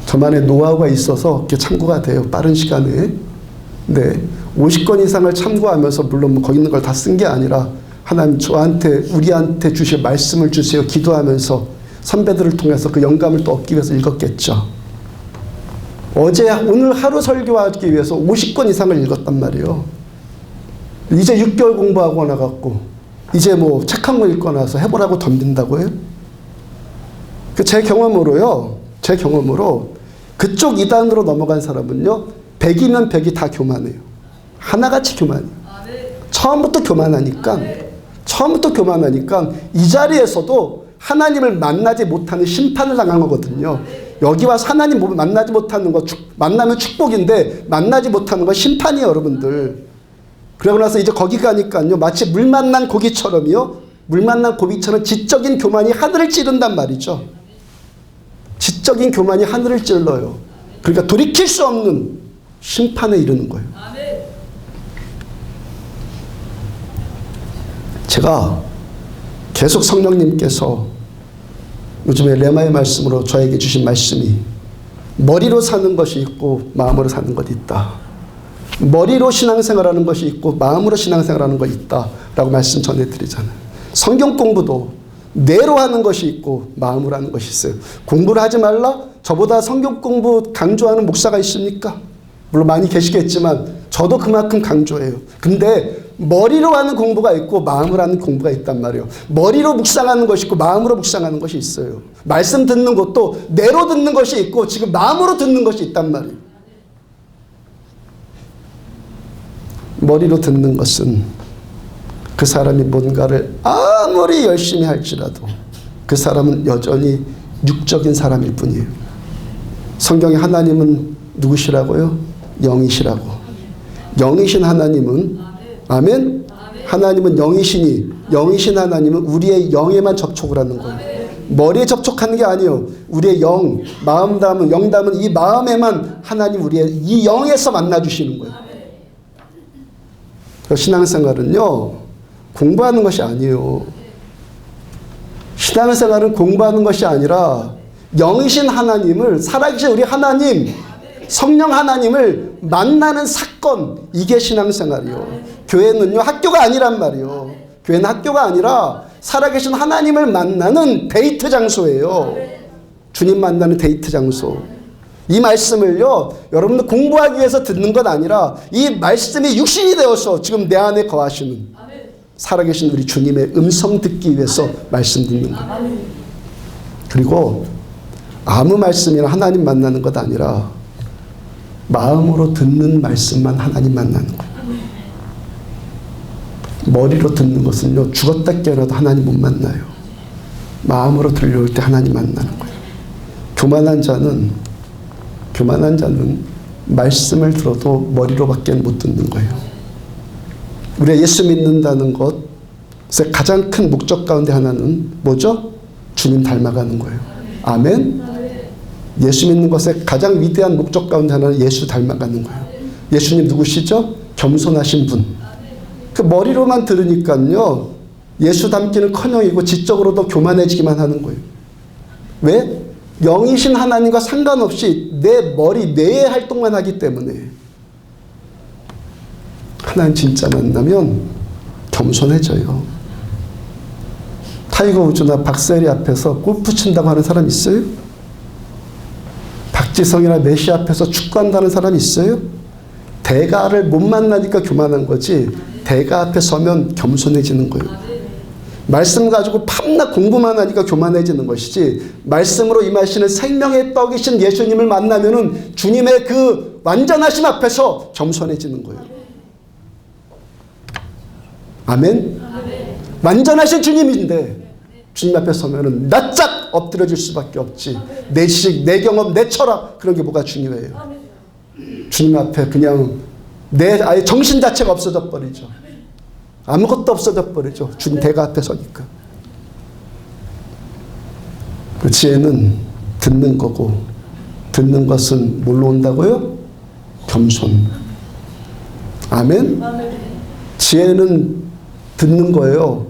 저만의 노하우가 있어서 이렇게 참고가 돼요. 빠른 시간에. 네, 50권 이상을 참고하면서 물론 뭐 거기 있는 걸 다 쓴 게 아니라 하나님 저한테 우리한테 주실 말씀을 주세요 기도하면서 선배들을 통해서 그 영감을 또 얻기 위해서 읽었겠죠. 오늘 하루 설교하기 위해서 50권 이상을 읽었단 말이에요. 이제 6개월 공부하고 나갔고 이제 뭐 책 한 권 읽고 나서 해보라고 덤빈다고요? 제 경험으로요. 제 경험으로 그쪽 이단으로 넘어간 사람은요 100이면 100이 다 교만해요. 하나같이 교만해요. 처음부터 교만하니까 이 자리에서도 하나님을 만나지 못하는 심판을 당한 거거든요. 여기 와서 하나님 만나지 못하는 거 만나면 축복인데 만나지 못하는 건 심판이에요, 여러분들. 그러고 나서 이제 거기 가니까요 마치 물 만난 고기처럼요, 물 만난 고기처럼 지적인 교만이 하늘을 찌른단 말이죠. 지적인 교만이 하늘을 찔러요. 그러니까 돌이킬 수 없는 심판에 이르는 거예요. 제가 계속 성령님께서 요즘에 레마의 말씀으로 저에게 주신 말씀이 머리로 사는 것이 있고 마음으로 사는 것이 있다. 머리로 신앙생활하는 것이 있고 마음으로 신앙생활하는 것이 있다라고 말씀 전해드리잖아요. 성경 공부도 뇌로 하는 것이 있고 마음으로 하는 것이 있어요. 공부를 하지 말라? 저보다 성경 공부 강조하는 목사가 있습니까? 물론 많이 계시겠지만 저도 그만큼 강조해요. 근데 머리로 하는 공부가 있고 마음으로 하는 공부가 있단 말이에요. 머리로 묵상하는 것이 있고 마음으로 묵상하는 것이 있어요. 말씀 듣는 것도 뇌로 듣는 것이 있고 지금 마음으로 듣는 것이 있단 말이에요. 머리로 듣는 것은 그 사람이 뭔가를 아무리 열심히 할지라도 그 사람은 여전히 육적인 사람일 뿐이에요. 성경에 하나님은 누구시라고요? 영이시라고. 영이신 하나님은 아멘? 하나님은 영이시니 영이신 하나님은 우리의 영에만 접촉을 하는 거예요. 머리에 접촉하는 게 아니에요. 우리의 영, 마음 담은, 영 담은 이 마음에만 하나님 우리의 이 영에서 만나주시는 거예요. 신앙생활은요 공부하는 것이 아니에요. 신앙생활은 공부하는 것이 아니라 영이신 하나님을, 살아계신 우리 하나님, 성령 하나님을 만나는 사건, 이게 신앙생활이요. 교회는요 학교가 아니란 말이요. 교회는 학교가 아니라 살아계신 하나님을 만나는 데이트 장소예요. 주님 만나는 데이트 장소. 이 말씀을요 여러분들 공부하기 위해서 듣는 것 아니라 이 말씀이 육신이 되어서 지금 내 안에 거하시는 살아계신 우리 주님의 음성 듣기 위해서 말씀 듣는 거예요. 그리고 아무 말씀이나 하나님 만나는 것 아니라 마음으로 듣는 말씀만 하나님 만나는 거예요. 머리로 듣는 것은요 죽었다 깨어나도 하나님 못 만나요. 마음으로 들려올 때 하나님 만나는 거예요. 교만한 자는 말씀을 들어도 머리로밖에 못 듣는 거예요. 우리가 예수 믿는다는 것의 가장 큰 목적 가운데 하나는 뭐죠? 주님 닮아가는 거예요. 아멘? 예수 믿는 것의 가장 위대한 목적 가운데 하나는 예수 닮아가는 거예요. 예수님 누구시죠? 겸손하신 분. 그 머리로만 들으니까요 예수 닮기는 커녕이고 지적으로도 교만해지기만 하는 거예요. 왜? 영이신 하나님과 상관없이 내 머리, 뇌의 활동만 하기 때문에. 하나님 진짜 만나면 겸손해져요. 타이거 우즈나 박세리 앞에서 골프 친다고 하는 사람 있어요? 박지성이나 메시 앞에서 축구한다는 사람 있어요? 대가를 못 만나니까 교만한 거지, 대가 앞에 서면 겸손해지는 거예요. 말씀 가지고 밤낮 공부만 하니까 교만해지는 것이지, 말씀으로 임하시는 생명의 떡이신 예수님을 만나면은 주님의 그 완전하심 앞에서 겸손해지는 거예요. 아멘? 완전하신 주님인데 주님 앞에 서면은 낯짝 엎드려질 수밖에 없지. 내 지식, 내 경험, 내 철학, 그런 게 뭐가 중요해요. 주님 앞에 그냥 내 아예 정신 자체가 없어져 버리죠. 아무것도 없어져 버리죠. 주님 대가 앞에 서니까. 그 지혜는 듣는 거고, 듣는 것은 뭘로 온다고요? 겸손. 아멘? 지혜는 듣는 거예요.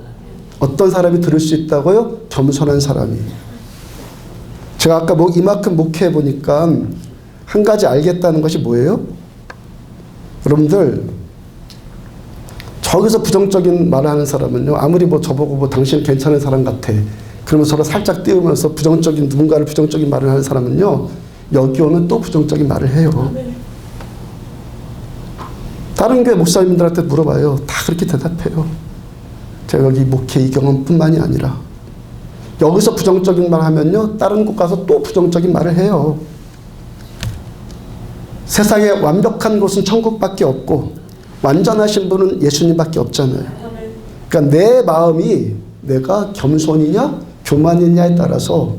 어떤 사람이 들을 수 있다고요? 겸손한 사람이. 제가 아까 이만큼 목회해 보니까 한 가지 알겠다는 것이 뭐예요? 여러분들, 저기서 부정적인 말을 하는 사람은요, 아무리 저보고 당신 괜찮은 사람 같아, 그러면 서로 살짝 띄우면서 누군가를 부정적인 말을 하는 사람은요, 여기 오면 또 부정적인 말을 해요. 다른 교회 목사님들한테 물어봐요. 다 그렇게 대답해요. 제가 여기 목회 이 경험뿐만이 아니라 여기서 부정적인 말 하면요, 다른 곳 가서 또 부정적인 말을 해요. 세상에 완벽한 곳은 천국밖에 없고 완전하신 분은 예수님밖에 없잖아요. 그러니까 내 마음이 내가 겸손이냐 교만이냐에 따라서,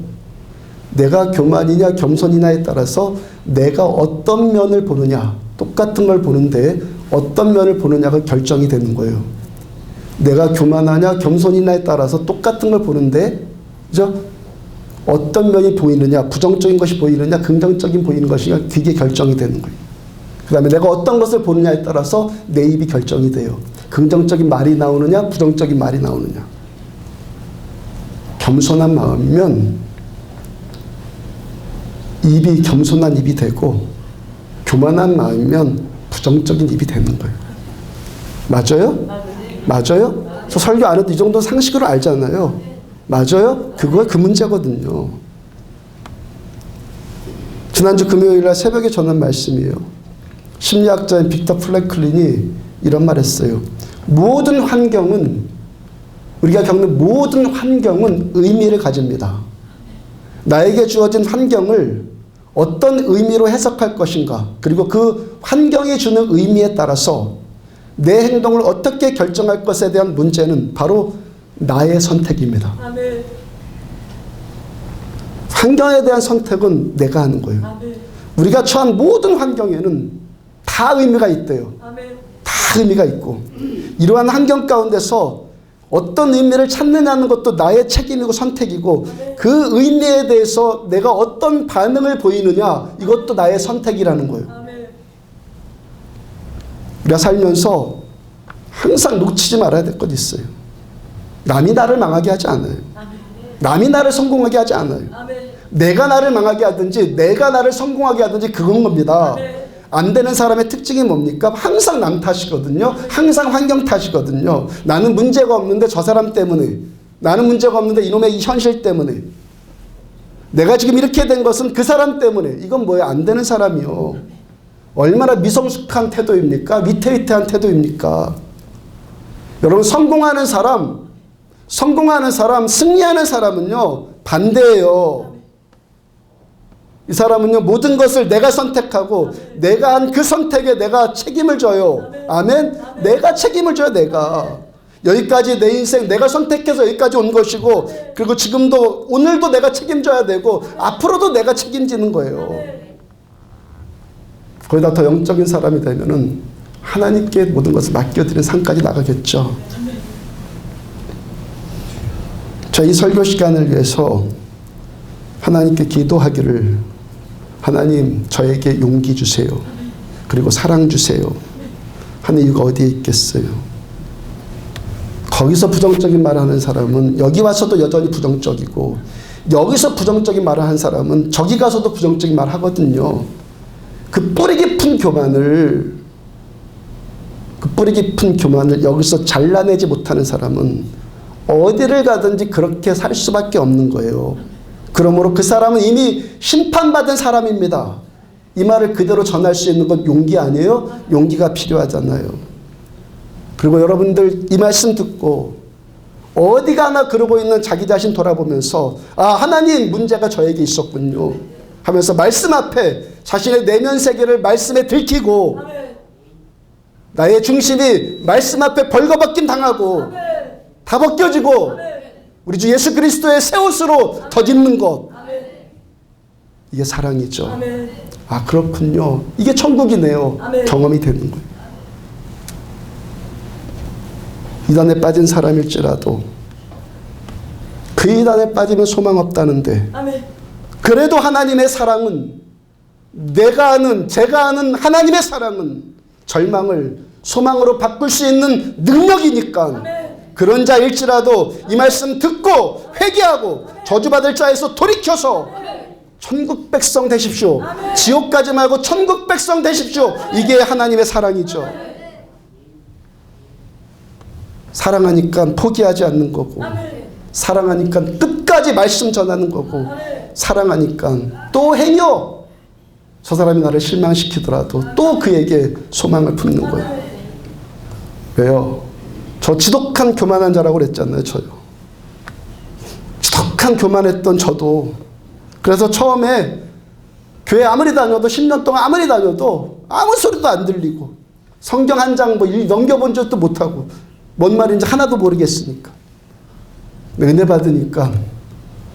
내가 교만이냐 겸손이냐에 따라서 내가 어떤 면을 보느냐, 똑같은 걸 보는데 어떤 면을 보느냐가 결정이 되는 거예요. 내가 교만하냐 겸손이냐에 따라서 똑같은 걸 보는데, 그죠? 어떤 면이 보이느냐, 부정적인 것이 보이느냐, 긍정적인 보이는 것이냐, 그게 결정이 되는 거예요. 그 다음에 내가 어떤 것을 보느냐에 따라서 내 입이 결정이 돼요. 긍정적인 말이 나오느냐, 부정적인 말이 나오느냐. 겸손한 마음이면 입이 겸손한 입이 되고, 교만한 마음이면 부정적인 입이 되는 거예요. 맞아요? 맞아요? 저 설교 안 해도 이 정도 상식으로 알잖아요. 맞아요? 그거 그 문제거든요. 지난주 금요일날 새벽에 전한 말씀이에요. 심리학자인 빅터 프랭클린이 이런 말 했어요. 모든 환경은, 우리가 겪는 모든 환경은 의미를 가집니다. 나에게 주어진 환경을 어떤 의미로 해석할 것인가, 그리고 그 환경이 주는 의미에 따라서 내 행동을 어떻게 결정할 것에 대한 문제는 바로 나의 선택입니다. 아멘. 환경에 대한 선택은 내가 하는 거예요. 아멘. 우리가 처한 모든 환경에는 다 의미가 있대요. 아멘. 다 의미가 있고, 이러한 환경 가운데서 어떤 의미를 찾느냐는 것도 나의 책임이고 선택이고, 아멘. 그 의미에 대해서 내가 어떤 반응을 보이느냐, 이것도 나의 선택이라는 거예요. 아멘. 우리가 살면서 항상 놓치지 말아야 될 것 있어요. 남이 나를 망하게 하지 않아요. 남이 나를 성공하게 하지 않아요. 내가 나를 망하게 하든지 내가 나를 성공하게 하든지 그건 겁니다. 안 되는 사람의 특징이 뭡니까? 항상 남 탓이거든요. 항상 환경 탓이거든요. 나는 문제가 없는데 저 사람 때문에, 나는 문제가 없는데 이놈의 이 현실 때문에, 내가 지금 이렇게 된 것은 그 사람 때문에. 이건 뭐예요? 안 되는 사람이요. 얼마나 미성숙한 태도입니까? 위태위태한 태도입니까? 여러분, 성공하는 사람, 승리하는 사람은요, 반대예요. 이 사람은요, 모든 것을 내가 선택하고 내가 한 그 선택에 내가 책임을 져요. 아멘? 내가 책임을 져요. 내가. 여기까지 내 인생 내가 선택해서 여기까지 온 것이고, 그리고 지금도 오늘도 내가 책임져야 되고 앞으로도 내가 책임지는 거예요. 거기다 더 영적인 사람이 되면은 하나님께 모든 것을 맡겨드리는 삶까지 나가겠죠. 자, 이 설교 시간을 위해서 하나님께 기도하기를, 하나님 저에게 용기 주세요. 그리고 사랑 주세요 하는 이유가 어디에 있겠어요? 거기서 부정적인 말을 하는 사람은 여기 와서도 여전히 부정적이고, 여기서 부정적인 말을 하는 사람은 저기 가서도 부정적인 말을 하거든요. 그 뿌리 깊은 교만을 여기서 잘라내지 못하는 사람은 어디를 가든지 그렇게 살 수밖에 없는 거예요. 그러므로 그 사람은 이미 심판받은 사람입니다. 이 말을 그대로 전할 수 있는 건 용기 아니에요? 용기가 필요하잖아요. 그리고 여러분들 이 말씀 듣고 어디 가나 그러고 있는 자기 자신 돌아보면서, 아, 하나님, 문제가 저에게 있었군요 하면서 말씀 앞에 자신의 내면 세계를 말씀에 들키고, 나의 중심이 말씀 앞에 벌거벗김 당하고 다 벗겨지고 우리 주 예수 그리스도의 새 옷으로 덧입는 것, 이게 사랑이죠. 아, 그렇군요. 이게 천국이네요. 경험이 되는 거예요. 이단에 빠진 사람일지라도 그 이단에 빠지면 소망 없다는데, 그래도 하나님의 사랑은, 제가 아는 하나님의 사랑은 절망을 소망으로 바꿀 수 있는 능력이니까, 그런 자일지라도 이 말씀 듣고 회개하고 저주받을 자에서 돌이켜서 천국 백성 되십시오. 지옥 가지 말고 천국 백성 되십시오. 이게 하나님의 사랑이죠. 사랑하니까 포기하지 않는 거고, 사랑하니까 끝까지 말씀 전하는 거고, 사랑하니까 또 행여 저 사람이 나를 실망시키더라도 또 그에게 소망을 품는 거예요. 왜요? 저 지독한 교만한 자라고 그랬잖아요. 저요. 지독한 교만했던 저도, 그래서 처음에 교회 아무리 다녀도 10년 동안 아무리 다녀도 아무 소리도 안 들리고 성경 한 장 넘겨본 적도 못하고 뭔 말인지 하나도 모르겠으니까, 은혜 받으니까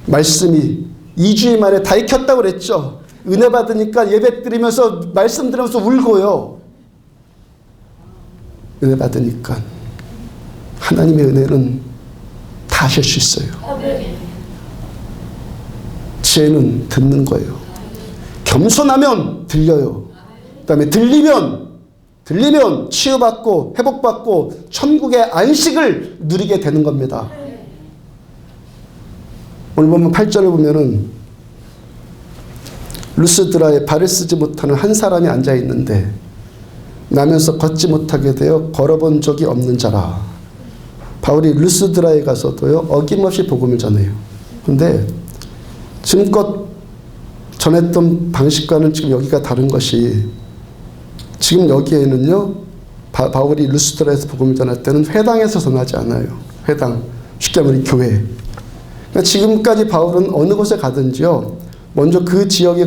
말씀이 2주일 만에 다 익혔다고 그랬죠. 은혜 받으니까 예배 드리면서 말씀 들으면서 울고요. 은혜 받으니까 하나님의 은혜는 다 하실 수 있어요. 지혜는 듣는 거예요. 겸손하면 들려요. 그 다음에 들리면 치유받고 회복받고 천국의 안식을 누리게 되는 겁니다. 오늘 보면 8절을 보면은 루스드라에 발을 쓰지 못하는 한 사람이 앉아 있는데 나면서 걷지 못하게 되어 걸어본 적이 없는 자라. 바울이 루스드라에 가서도요 어김없이 복음을 전해요. 근데 지금껏 전했던 방식과는 지금 여기가 다른 것이, 지금 여기에는요 바울이 루스드라에서 복음을 전할 때는 회당에서 전하지 않아요. 회당, 쉽게 말하면 교회. 그러니까 지금까지 바울은 어느 곳에 가든지요 먼저 그 지역에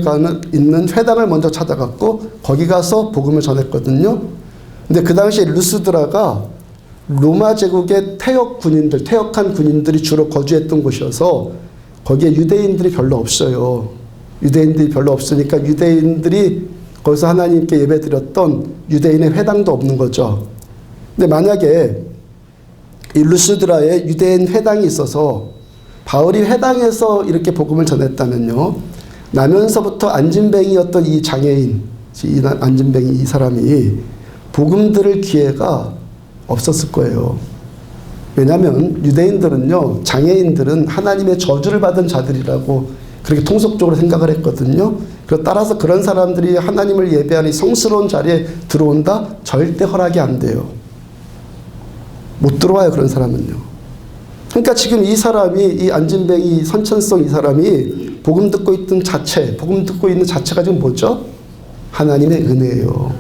있는 회당을 먼저 찾아갔고 거기 가서 복음을 전했거든요. 근데 그 당시에 루스드라가 로마 제국의 퇴역한 군인들이 주로 거주했던 곳이어서 거기에 유대인들이 별로 없어요. 유대인들이 별로 없으니까 유대인들이 거기서 하나님께 예배드렸던 유대인의 회당도 없는 거죠. 근데 만약에 이 루스드라에 유대인 회당이 있어서 바울이 회당에서 이렇게 복음을 전했다면요, 나면서부터 안진뱅이였던 이 장애인, 안진뱅이 이 사람이 복음 들을 기회가 없었을 거예요. 왜냐하면 유대인들은요, 장애인들은 하나님의 저주를 받은 자들이라고 그렇게 통속적으로 생각을 했거든요. 따라서 그런 사람들이 하나님을 예배하는 성스러운 자리에 들어온다? 절대 허락이 안 돼요. 못 들어와요, 그런 사람은요. 그러니까 지금 이 사람이, 이 안진뱅이 선천성 이 사람이 복음 듣고 있는 자체가 지금 뭐죠? 하나님의 은혜예요.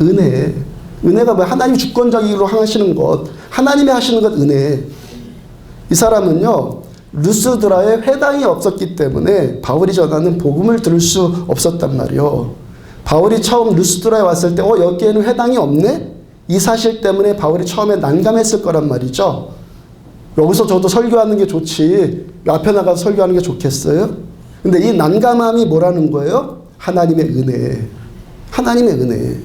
은혜. 은혜가 뭐야? 하나님 주권자기로 하시는 것, 하나님이 하시는 것 은혜. 이 사람은요 루스드라에 회당이 없었기 때문에 바울이 전하는 복음을 들을 수 없었단 말이요. 바울이 처음 루스드라에 왔을 때 여기에는 회당이 없네? 이 사실 때문에 바울이 처음에 난감했을 거란 말이죠. 여기서 저도 설교하는 게 좋지 앞에 나가서 설교하는 게 좋겠어요? 근데 이 난감함이 뭐라는 거예요? 하나님의 은혜. 하나님의 은혜.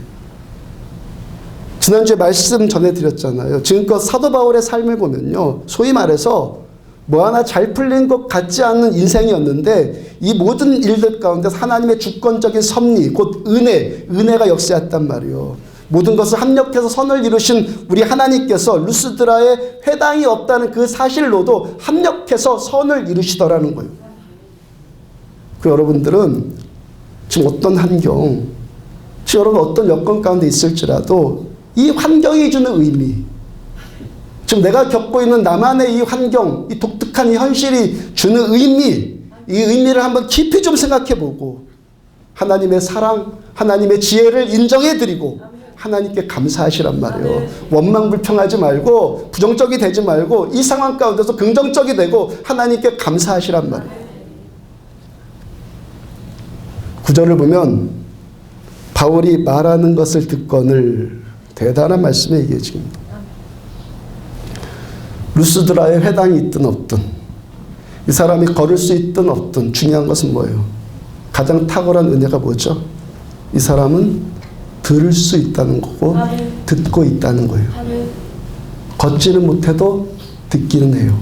지난주에 말씀 전해드렸잖아요. 지금껏 사도 바울의 삶을 보면요, 소위 말해서 뭐 하나 잘 풀린 것 같지 않은 인생이었는데 이 모든 일들 가운데 하나님의 주권적인 섭리, 곧 은혜가 역사했단 말이에요. 모든 것을 합력해서 선을 이루신 우리 하나님께서 루스드라에 회당이 없다는 그 사실로도 합력해서 선을 이루시더라는 거예요. 그 여러분들은 지금 어떤 환경, 지금 여러분 어떤 여건 가운데 있을지라도 이 환경이 주는 의미, 지금 내가 겪고 있는 나만의 이 환경, 이 독특한 이 현실이 주는 의미, 이 의미를 한번 깊이 좀 생각해보고 하나님의 사랑, 하나님의 지혜를 인정해드리고 하나님께 감사하시란 말이에요. 원망불평하지 말고 부정적이 되지 말고 이 상황 가운데서 긍정적이 되고 하나님께 감사하시란 말이에요. 9절을 보면 바울이 말하는 것을 듣거늘, 대단한 말씀에 이게 지금 루스드라에 회당이 있든 없든 이 사람이 걸을 수 있든 없든 중요한 것은 뭐예요? 가장 탁월한 은혜가 뭐죠? 이 사람은 들을 수 있다는 거고 듣고 있다는 거예요. 걷지는 못해도 듣기는 해요.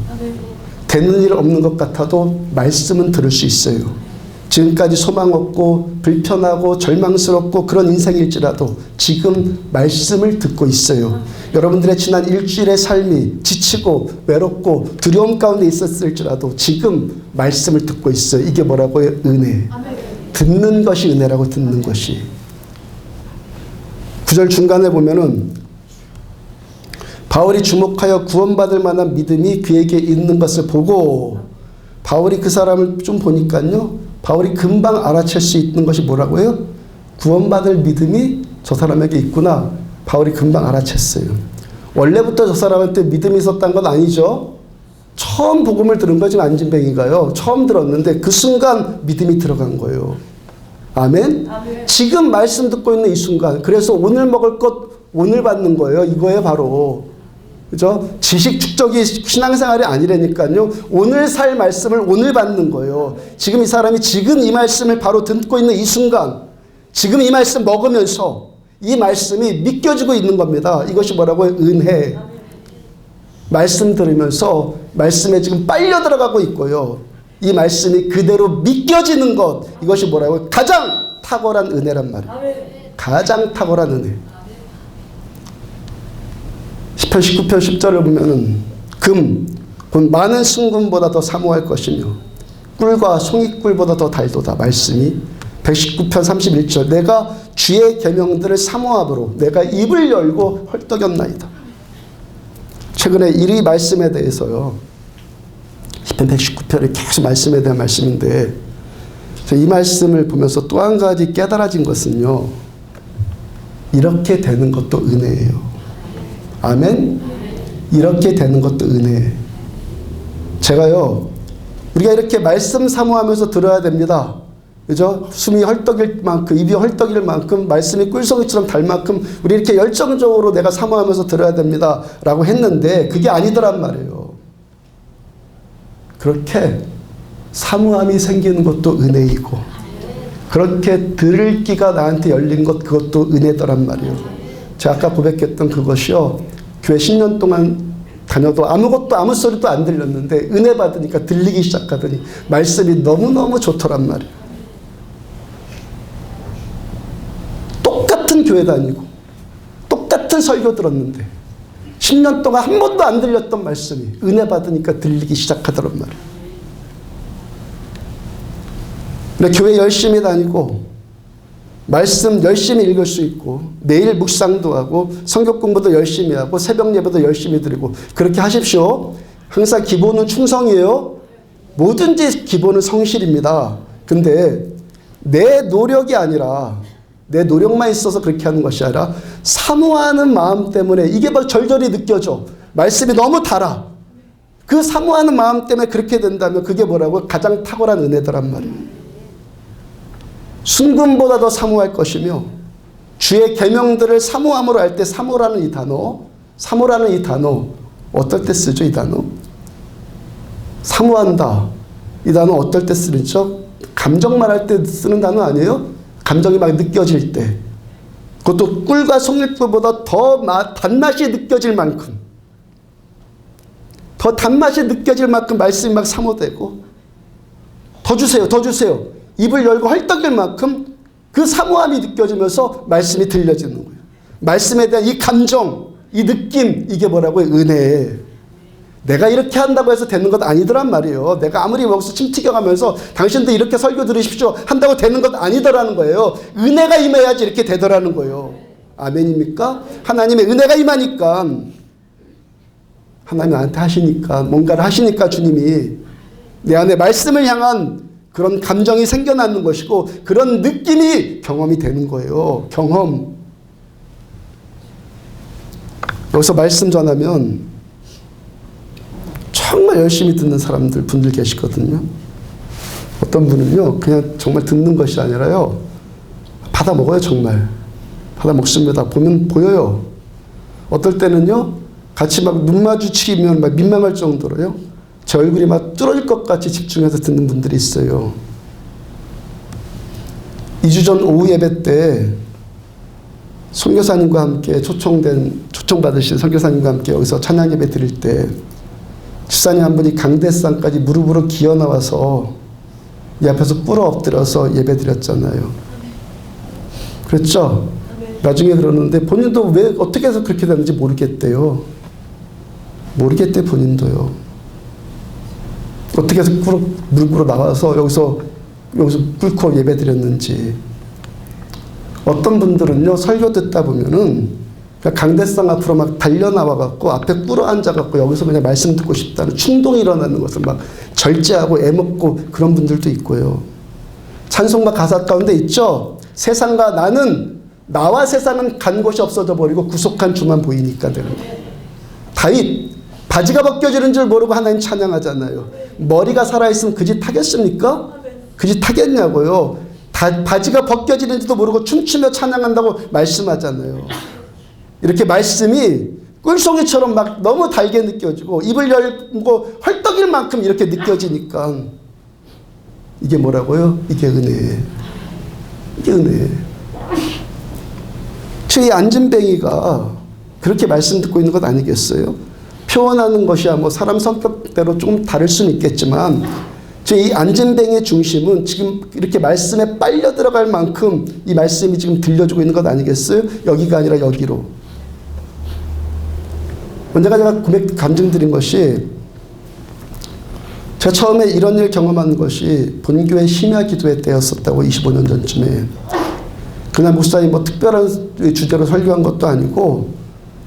되는 일 없는 것 같아도 말씀은 들을 수 있어요. 지금까지 소망 없고 불편하고 절망스럽고 그런 인생일지라도 지금 말씀을 듣고 있어요. 여러분들의 지난 일주일의 삶이 지치고 외롭고 두려움 가운데 있었을지라도 지금 말씀을 듣고 있어요. 이게 뭐라고요? 은혜. 듣는 것이 은혜라고, 듣는 것이. 9절 중간에 보면은 바울이 주목하여 구원받을 만한 믿음이 그에게 있는 것을 보고, 바울이 그 사람을 좀 보니까요, 바울이 금방 알아챌 수 있는 것이 뭐라고요? 구원받을 믿음이 저 사람에게 있구나. 바울이 금방 알아챘어요. 원래부터 저 사람한테 믿음이 있었던 건 아니죠. 처음 복음을 들은 거 지금 안진뱅이가요. 처음 들었는데 그 순간 믿음이 들어간 거예요. 아멘? 아멘. 지금 말씀 듣고 있는 이 순간, 그래서 오늘 먹을 것 오늘 받는 거예요. 이거예요 바로. 그죠? 지식 축적이 신앙생활이 아니라니까요. 오늘 살 말씀을 오늘 받는 거예요. 지금 이 사람이 지금 이 말씀을 바로 듣고 있는 이 순간, 지금 이 말씀 먹으면서 이 말씀이 믿겨지고 있는 겁니다. 이것이 뭐라고요? 은혜. 말씀 들으면서 말씀에 지금 빨려 들어가고 있고요. 이 말씀이 그대로 믿겨지는 것, 이것이 뭐라고요? 가장 탁월한 은혜란 말이에요. 가장 탁월한 은혜. 10편 19편 10절을 보면은 곧 많은 순금보다 더 사모할 것이며 꿀과 송이꿀보다 더 달도다. 말씀이 119편 31절, 내가 주의 계명들을 사모함으로 내가 입을 열고 헐떡였나이다. 최근에 이 말씀에 대해서요, 10편 119편이 계속 말씀에 대한 말씀인데, 이 말씀을 보면서 또 한 가지 깨달아진 것은요, 이렇게 되는 것도 은혜예요. 아멘? 이렇게 되는 것도 은혜. 제가요, 우리가 이렇게 말씀 사모하면서 들어야 됩니다. 그죠? 숨이 헐떡일 만큼, 입이 헐떡일 만큼, 말씀이 꿀송이처럼 달 만큼 우리 이렇게 열정적으로 내가 사모하면서 들어야 됩니다 라고 했는데 그게 아니더란 말이에요. 그렇게 사모함이 생기는 것도 은혜이고, 그렇게 들을 귀가 나한테 열린 것, 그것도 은혜더란 말이에요. 제가 아까 고백했던 그것이요, 교회 10년 동안 다녀도 아무것도 아무 소리도 안 들렸는데 은혜 받으니까 들리기 시작하더니 말씀이 너무너무 좋더란 말이에요. 똑같은 교회 다니고 똑같은 설교 들었는데 10년 동안 한 번도 안 들렸던 말씀이 은혜 받으니까 들리기 시작하더란 말이에요. 근데 교회 열심히 다니고 말씀 열심히 읽을 수 있고 매일 묵상도 하고 성경 공부도 열심히 하고 새벽 예배도 열심히 드리고 그렇게 하십시오. 항상 기본은 충성이에요. 뭐든지 기본은 성실입니다. 근데 내 노력이 아니라, 내 노력만 있어서 그렇게 하는 것이 아니라 사모하는 마음 때문에, 이게 막 절절히 느껴져. 말씀이 너무 달아. 그 사모하는 마음 때문에 그렇게 된다면 그게 뭐라고? 가장 탁월한 은혜더란 말이에요. 순금보다 더 사모할 것이며 주의 계명들을 사모함으로 할 때, 사모라는 이 단어 어떨 때 쓰죠? 이 단어 사모한다, 이 단어 어떨 때 쓰죠? 감정만 할 때 쓰는 단어 아니에요? 감정이 막 느껴질 때, 그것도 꿀과 송이꿀보다 더 단맛이 느껴질 만큼, 더 단맛이 느껴질 만큼 말씀이 막 사모되고, 더 주세요, 더 주세요. 입을 열고 헐떡일 만큼 그 사모함이 느껴지면서 말씀이 들려지는 거예요. 말씀에 대한 이 감정, 이 느낌, 이게 뭐라고요? 은혜에. 내가 이렇게 한다고 해서 되는 것 아니더란 말이에요. 내가 아무리 여기서 침 튀겨가면서 당신도 이렇게 설교 들으십시오 한다고 되는 것 아니더라는 거예요. 은혜가 임해야지 이렇게 되더라는 거예요. 아멘입니까? 하나님의 은혜가 임하니까, 하나님 나한테 하시니까, 뭔가를 하시니까 주님이 내 안에 말씀을 향한 그런 감정이 생겨나는 것이고, 그런 느낌이 경험이 되는 거예요. 경험. 여기서 말씀 전하면 정말 열심히 듣는 분들 계시거든요. 어떤 분은요, 그냥 정말 듣는 것이 아니라요, 받아 먹어요. 정말 받아 먹습니다. 보면 보여요. 어떨 때는요, 같이 막 눈 마주치면 막 민망할 정도로요, 제 얼굴이 막 뚫어질 것 같이 집중해서 듣는 분들이 있어요. 2주 전 오후 예배 때 선교사님과 함께 초청받으신 선교사님과 함께 여기서 찬양 예배 드릴 때, 집사님 한 분이 강대상까지 무릎으로 기어 나와서 이 앞에서 꿇어 엎드려서 예배 드렸잖아요. 그랬죠? 나중에 들었는데 본인도 왜 어떻게 해서 그렇게 됐는지 모르겠대요. 모르겠대 본인도요. 어떻게 해서 무릎으로 나와서 여기서 꿇고 예배 드렸는지. 어떤 분들은요, 설교 듣다 보면은 강대상 앞으로 막 달려나와갖고 앞에 꿇어 앉아갖고 여기서 그냥 말씀 듣고 싶다는 충동이 일어나는 것을 막 절제하고 애먹고 그런 분들도 있고요. 찬송가 가사 가운데 있죠. 세상과 나와 세상은 간 곳이 없어져 버리고 구속한 주만 보이니까 되는 거예요. 다윗 바지가 벗겨지는 줄 모르고 하나님 찬양하잖아요. 머리가 살아있으면 그 짓 하겠습니까? 그 짓 하겠냐고요. 바지가 벗겨지는지도 모르고 춤추며 찬양한다고 말씀하잖아요. 이렇게 말씀이 꿀송이처럼 막 너무 달게 느껴지고 입을 열고 헐떡일 만큼 이렇게 느껴지니까, 이게 뭐라고요? 이게 은혜예요. 이게 은혜예요. 이 안진뱅이가 그렇게 말씀 듣고 있는 것 아니겠어요? 표현하는 것이야 뭐 사람 성격대로 조금 다를 수는 있겠지만, 이 안진뱅이의 중심은 지금 이렇게 말씀에 빨려 들어갈 만큼 이 말씀이 지금 들려주고 있는 것 아니겠어요? 여기가 아니라 여기로. 언제가 제가 간증드린 것이, 제가 처음에 이런 일 경험한 것이 본교회 심야 기도회 때였었다고, 25년 전쯤에. 그날 목사님 뭐 특별한 주제로 설교한 것도 아니고,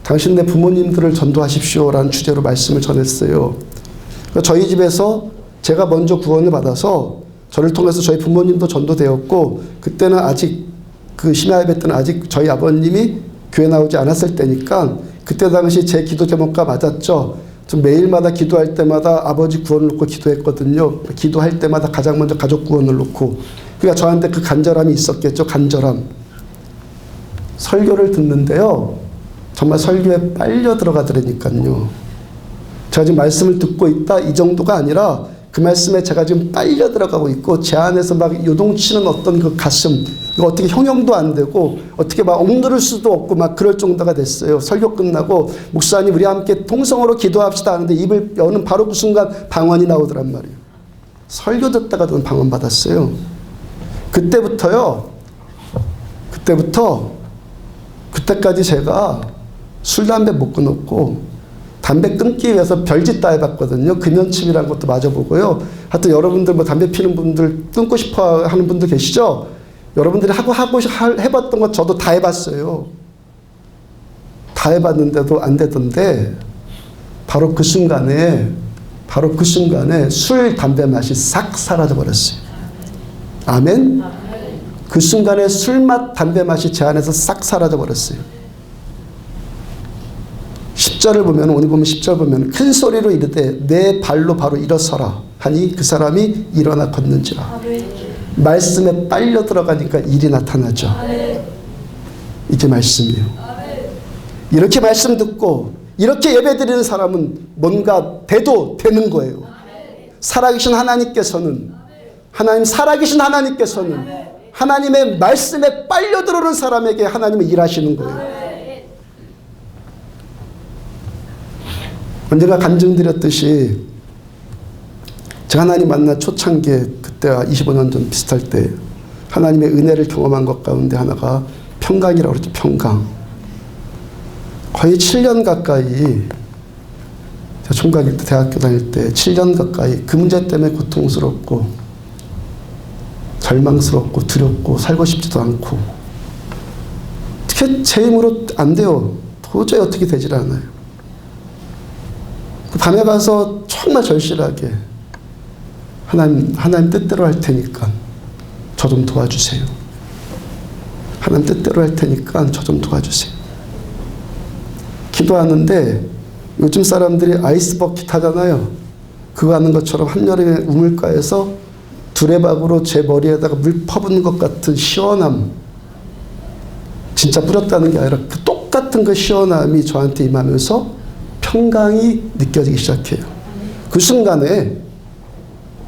당신네 부모님들을 전도하십시오라는 주제로 말씀을 전했어요. 저희 집에서 제가 먼저 구원을 받아서 저를 통해서 저희 부모님도 전도되었고, 그때는 아직 그 심야 예배 때는 아직 저희 아버님이 교회 나오지 않았을 때니까, 그때 당시 제 기도 제목과 맞았죠. 좀 매일마다 기도할 때마다 아버지 구원을 놓고 기도했거든요. 기도할 때마다 가장 먼저 가족 구원을 놓고. 그러니까 저한테 그 간절함이 있었겠죠. 간절함. 설교를 듣는데요, 정말 설교에 빨려 들어가더라니까요. 제가 지금 말씀을 듣고 있다 이 정도가 아니라 그 말씀에 제가 지금 빨려 들어가고 있고, 제 안에서 막 요동치는 어떤 그 가슴, 이거 어떻게 형용도 안 되고 어떻게 막 억누를 수도 없고 막 그럴 정도가 됐어요. 설교 끝나고 목사님 우리 함께 통성으로 기도합시다 하는데 입을 여는 바로 그 순간 방언이 나오더란 말이에요. 설교 듣다가 저는 방언 받았어요. 그때까지 제가 술, 담배 못 끊었고, 담배 끊기 위해서 별짓 다 해봤거든요. 금연침이라는 것도 맞아보고요. 하여튼 여러분들 뭐 담배 피는 분들, 끊고 싶어 하는 분들 계시죠? 여러분들이 해봤던 것 저도 다 해봤어요. 다 해봤는데도 안 되던데, 바로 그 순간에 술, 담배 맛이 싹 사라져버렸어요. 아멘? 그 순간에 술맛, 담배 맛이 제 안에서 싹 사라져버렸어요. 10절을 보면, 오늘 보면 10절 보면, 큰 소리로 이르되 내 발로 바로 일어서라 하니 그 사람이 일어나 걷는지라. 말씀에 빨려 들어가니까 일이 나타나죠. 이게 말씀이에요. 이렇게 말씀 듣고 이렇게 예배드리는 사람은 뭔가 돼도 되는 거예요. 살아계신 하나님께서는, 살아계신 하나님께서는 하나님의 말씀에 빨려 들어오는 사람에게 하나님은 일하시는 거예요. 언젠가 간증드렸듯이 제가 하나님 만난 초창기에, 그때와 25년 전 비슷할 때 하나님의 은혜를 경험한 것 가운데 하나가 평강이라고 그랬죠. 평강. 거의 7년 가까이, 제가 총각일 때, 대학교 다닐 때 7년 가까이 그 문제 때문에 고통스럽고 절망스럽고 두렵고 살고 싶지도 않고, 어떻게 제 힘으로 안 돼요. 도저히 어떻게 되질 않아요. 밤에 가서 정말 절실하게 하나님 뜻대로 할 테니까 저 좀 도와주세요. 하나님 뜻대로 할 테니까 저 좀 도와주세요. 기도하는데 요즘 사람들이 아이스 버킷 하잖아요. 그거 하는 것처럼 한여름에 우물가에서 두레박으로 제 머리에다가 물 퍼붓는 것 같은 시원함, 진짜 뿌렸다는 게 아니라 그 똑같은 그 시원함이 저한테 임하면서 평강이 느껴지기 시작해요. 그 순간에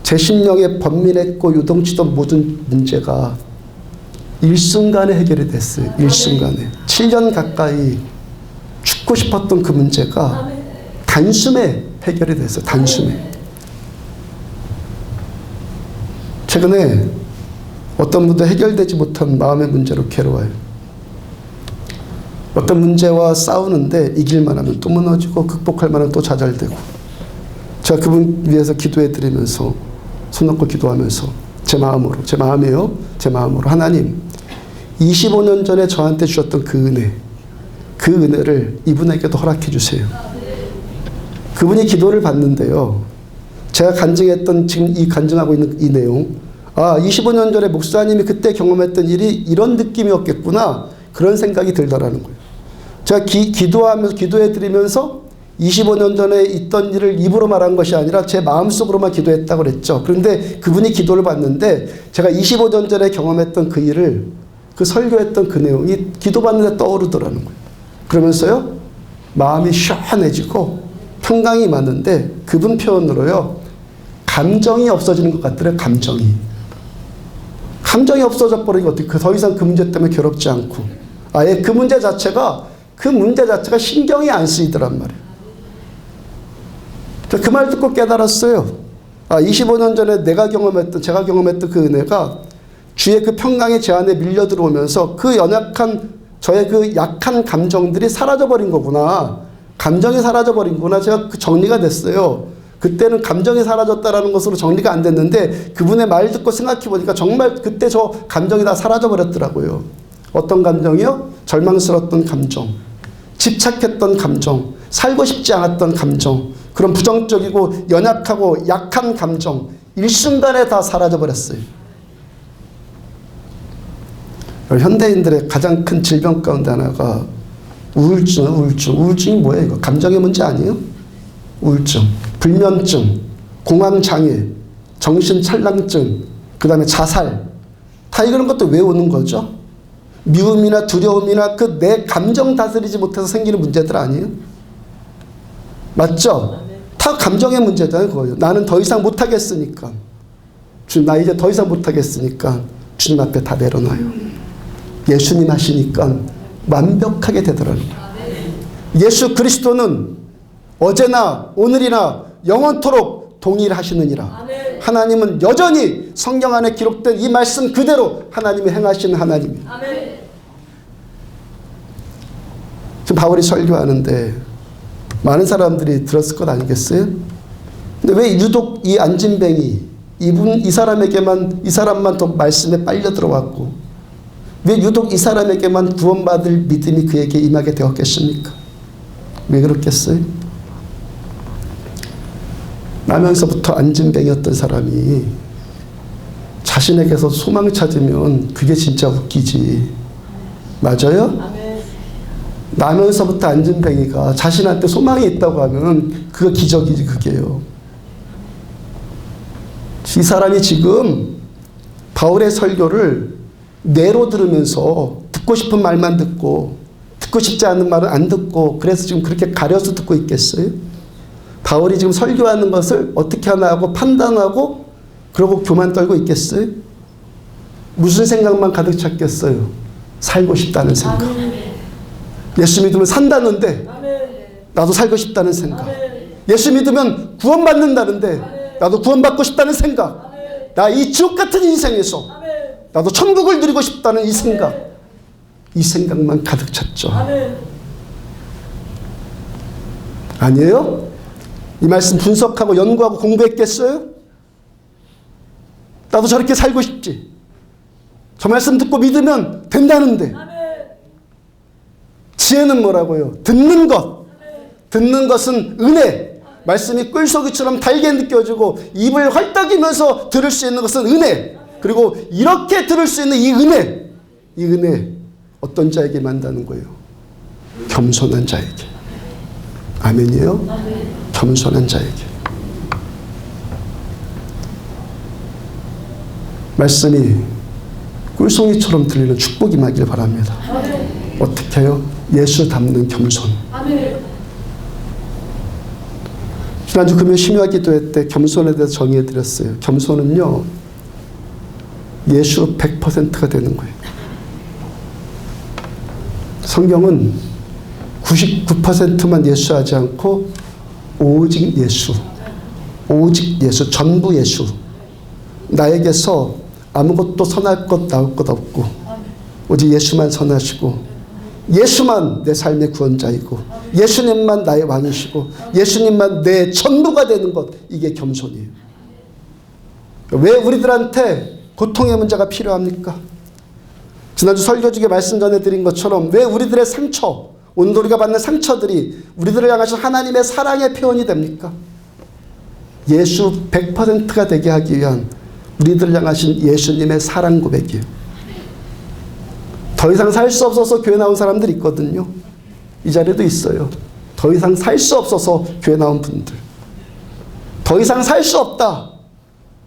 제 심령에 번민했고 요동치던 모든 문제가 일순간에 해결이 됐어요. 일순간에. 7년 가까이 죽고 싶었던 그 문제가 단숨에 해결이 됐어요. 단숨에. 최근에 어떤 분도 해결되지 못한 마음의 문제로 괴로워요. 어떤 문제와 싸우는데 이길만 하면 또 무너지고 극복할 만하면 또 좌절되고, 제가 그분 위해서 기도해 드리면서 손 놓고 기도하면서 제 마음이에요. 제 마음으로 하나님, 25년 전에 저한테 주셨던 그 은혜를 이분에게도 허락해 주세요. 그분이 기도를 받는데요, 제가 간증했던, 지금 이 간증하고 있는 이 내용, 25년 전에 목사님이 그때 경험했던 일이 이런 느낌이었겠구나, 그런 생각이 들더라는 거예요. 제가 기도하면서, 기도해드리면서 25년 전에 있던 일을 입으로 말한 것이 아니라 제 마음속으로만 기도했다고 그랬죠. 그런데 그분이 기도를 받는데 제가 25년 전에 경험했던 그 일을, 그 설교했던 그 내용이 기도받는데 떠오르더라는 거예요. 그러면서요, 마음이 시원해지고 평강이 많은데, 그분 표현으로요, 감정이 없어지는 것 같더래요. 감정이 없어져 버리니까 어떻게, 더 이상 그 문제 때문에 괴롭지 않고, 아예 그 문제 자체가 신경이 안 쓰이더란 말이에요. 그 말 듣고 깨달았어요. 25년 전에 제가 경험했던 그 은혜가 주의 그 평강이 제 안에 밀려 들어오면서 저의 그 약한 감정들이 사라져버린 거구나. 감정이 사라져버린구나. 제가 그 정리가 됐어요. 그때는 감정이 사라졌다라는 것으로 정리가 안 됐는데, 그분의 말 듣고 생각해보니까 정말 그때 저 감정이 다 사라져버렸더라고요. 어떤 감정이요? 절망스러웠던 감정, 집착했던 감정, 살고 싶지 않았던 감정, 그런 부정적이고 연약하고 약한 감정, 일순간에 다 사라져버렸어요. 현대인들의 가장 큰 질병 가운데 하나가 우울증이 뭐예요? 이거 감정의 문제 아니에요? 우울증, 불면증, 공황장애, 정신착란증, 그 다음에 자살, 다 이런 것도 왜 오는 거죠? 미움이나 두려움이나 그 내 감정 다스리지 못해서 생기는 문제들 아니에요? 맞죠? 다 감정의 문제잖아요. 그거요. 나는 더 이상 못하겠으니까, 주님, 나 이제 더 이상 못하겠으니까 주님 앞에 다 내려놔요. 예수님 하시니까 완벽하게 되더라고요. 예수 그리스도는 어제나 오늘이나 영원토록 동일하시느니라. 하나님은 여전히 성경 안에 기록된 이 말씀 그대로 하나님이 행하시는 하나님이에요. 지금 바울이 설교하는데 많은 사람들이 들었을 것 아니겠어요? 근데 왜 유독 이 안진뱅이, 이 사람만 더 말씀에 빨려 들어왔고, 왜 유독 이 사람에게만 구원받을 믿음이 그에게 임하게 되었겠습니까? 왜 그렇겠어요? 나면서부터 안진뱅이였던 사람이 자신에게서 소망 찾으면 그게 진짜 웃기지. 맞아요? 나면서부터 안진뱅이가 자신한테 소망이 있다고 하면 그거 기적이지, 그게요. 이 사람이 지금 바울의 설교를 뇌로 들으면서 듣고 싶은 말만 듣고, 듣고 싶지 않은 말은 안 듣고, 그래서 지금 그렇게 가려서 듣고 있겠어요? 바울이 지금 설교하는 것을 어떻게 하나 하고 판단하고 그러고 교만 떨고 있겠어요? 무슨 생각만 가득 찼겠어요? 살고 싶다는 생각. 예수 믿으면 산다는데 나도 살고 싶다는 생각. 예수 믿으면 구원받는다는데 나도 구원받고 싶다는 생각. 나 이 지옥 같은 인생에서 나도 천국을 누리고 싶다는 이 생각. 이 생각만 가득 찼죠. 아니에요? 이 말씀 분석하고 연구하고 공부했겠어요? 나도 저렇게 살고 싶지. 저 말씀 듣고 믿으면 된다는데. 지혜는 뭐라고요? 듣는 것. 듣는 것은 은혜. 말씀이 꿀소리처럼 달게 느껴지고 입을 헐떡이면서 들을 수 있는 것은 은혜. 그리고 이렇게 들을 수 있는 이 은혜 어떤 자에게 만다는 거예요? 겸손한 자에게. 아멘이에요? 겸손한 자에게. 말씀이 꿀송이처럼 들리는 축복이 임하길 바랍니다. 어떻게 해요? 예수 닮는 겸손. 지난주 금요 심야 기도회 때 겸손에 대해서 정의해드렸어요. 겸손은요, 예수 100%가 되는 거예요. 성경은 99%만 예수하지 않고 오직 예수, 전부 예수. 나에게서 아무것도 선할 것 나올 것 없고 오직 예수만 선하시고 예수만 내 삶의 구원자이고 예수님만 나의 왕이시고 예수님만 내 전부가 되는 것, 이게 겸손이에요. 왜 우리들한테 고통의 문제가 필요합니까? 지난주 설교 중에 말씀 전해드린 것처럼 왜 우리들의 상처, 오늘 우리가 받는 상처들이 우리들을 향하신 하나님의 사랑의 표현이 됩니까? 예수 100%가 되게 하기 위한 우리들을 향하신 예수님의 사랑 고백이에요. 더 이상 살 수 없어서 교회 나온 사람들 있거든요. 이 자리에도 있어요. 더 이상 살 수 없어서 교회 나온 분들. 더 이상 살 수 없다.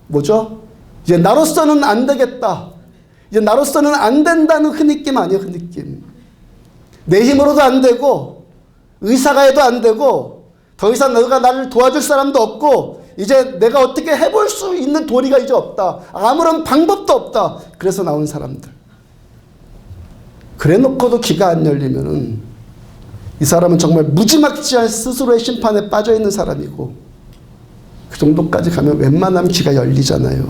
뭐죠? 이제 나로서는 안 되겠다. 이제 나로서는 안 된다는 그 느낌 아니에요. 그 느낌. 내 힘으로도 안 되고 의사가 해도 안 되고 더 이상 너가 나를 도와줄 사람도 없고 이제 내가 어떻게 해볼 수 있는 도리가 이제 없다. 아무런 방법도 없다. 그래서 나온 사람들. 그래 놓고도 귀가 안 열리면은 이 사람은 정말 무지막지한 스스로의 심판에 빠져 있는 사람이고, 그 정도까지 가면 웬만하면 귀가 열리잖아요.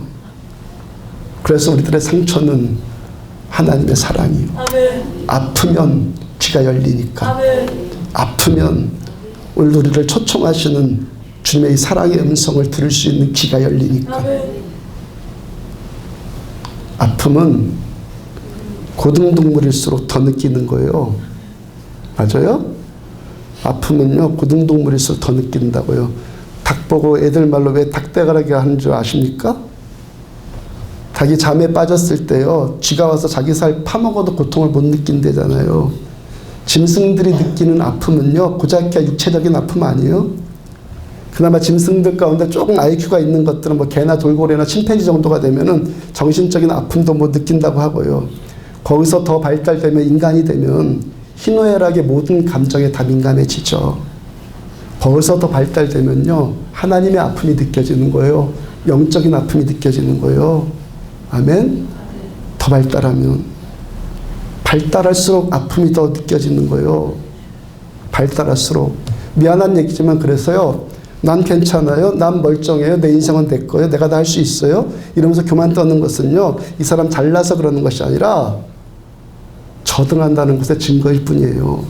그래서 우리들의 상처는 하나님의 사랑이요. 아멘. 아프면 귀가 열리니까. 아멘. 아프면 오늘 우리를 초청하시는 주님의 이 사랑의 음성을 들을 수 있는 귀가 열리니까. 아멘. 아픔은 고등동물일수록 더 느끼는 거예요. 맞아요? 아픔은요, 고등동물일수록 더 느낀다고요. 닭 보고 애들 말로 왜 닭대가리가 하는 줄 아십니까? 닭이 잠에 빠졌을 때요, 쥐가 와서 자기 살 파먹어도 고통을 못 느낀대잖아요. 짐승들이 느끼는 아픔은요, 고작해야 육체적인 아픔 아니에요? 그나마 짐승들 가운데 조금 IQ가 있는 것들은 뭐 개나 돌고래나 침팬지 정도가 되면은 정신적인 아픔도 뭐 느낀다고 하고요. 거기서 더 발달되면 인간이 되면 희노애락의 모든 감정에 다 민감해지죠. 거기서 더 발달되면요, 하나님의 아픔이 느껴지는 거예요. 영적인 아픔이 느껴지는 거예요. 아멘? 더 발달하면. 발달할수록 아픔이 더 느껴지는 거예요. 발달할수록. 미안한 얘기지만 그래서요, 난 괜찮아요. 난 멀쩡해요. 내 인생은 내 거예요. 내가 다 할 수 있어요. 이러면서 교만 떠는 것은요, 이 사람 잘나서 그러는 것이 아니라 저등한다는 것의 증거일 뿐이에요.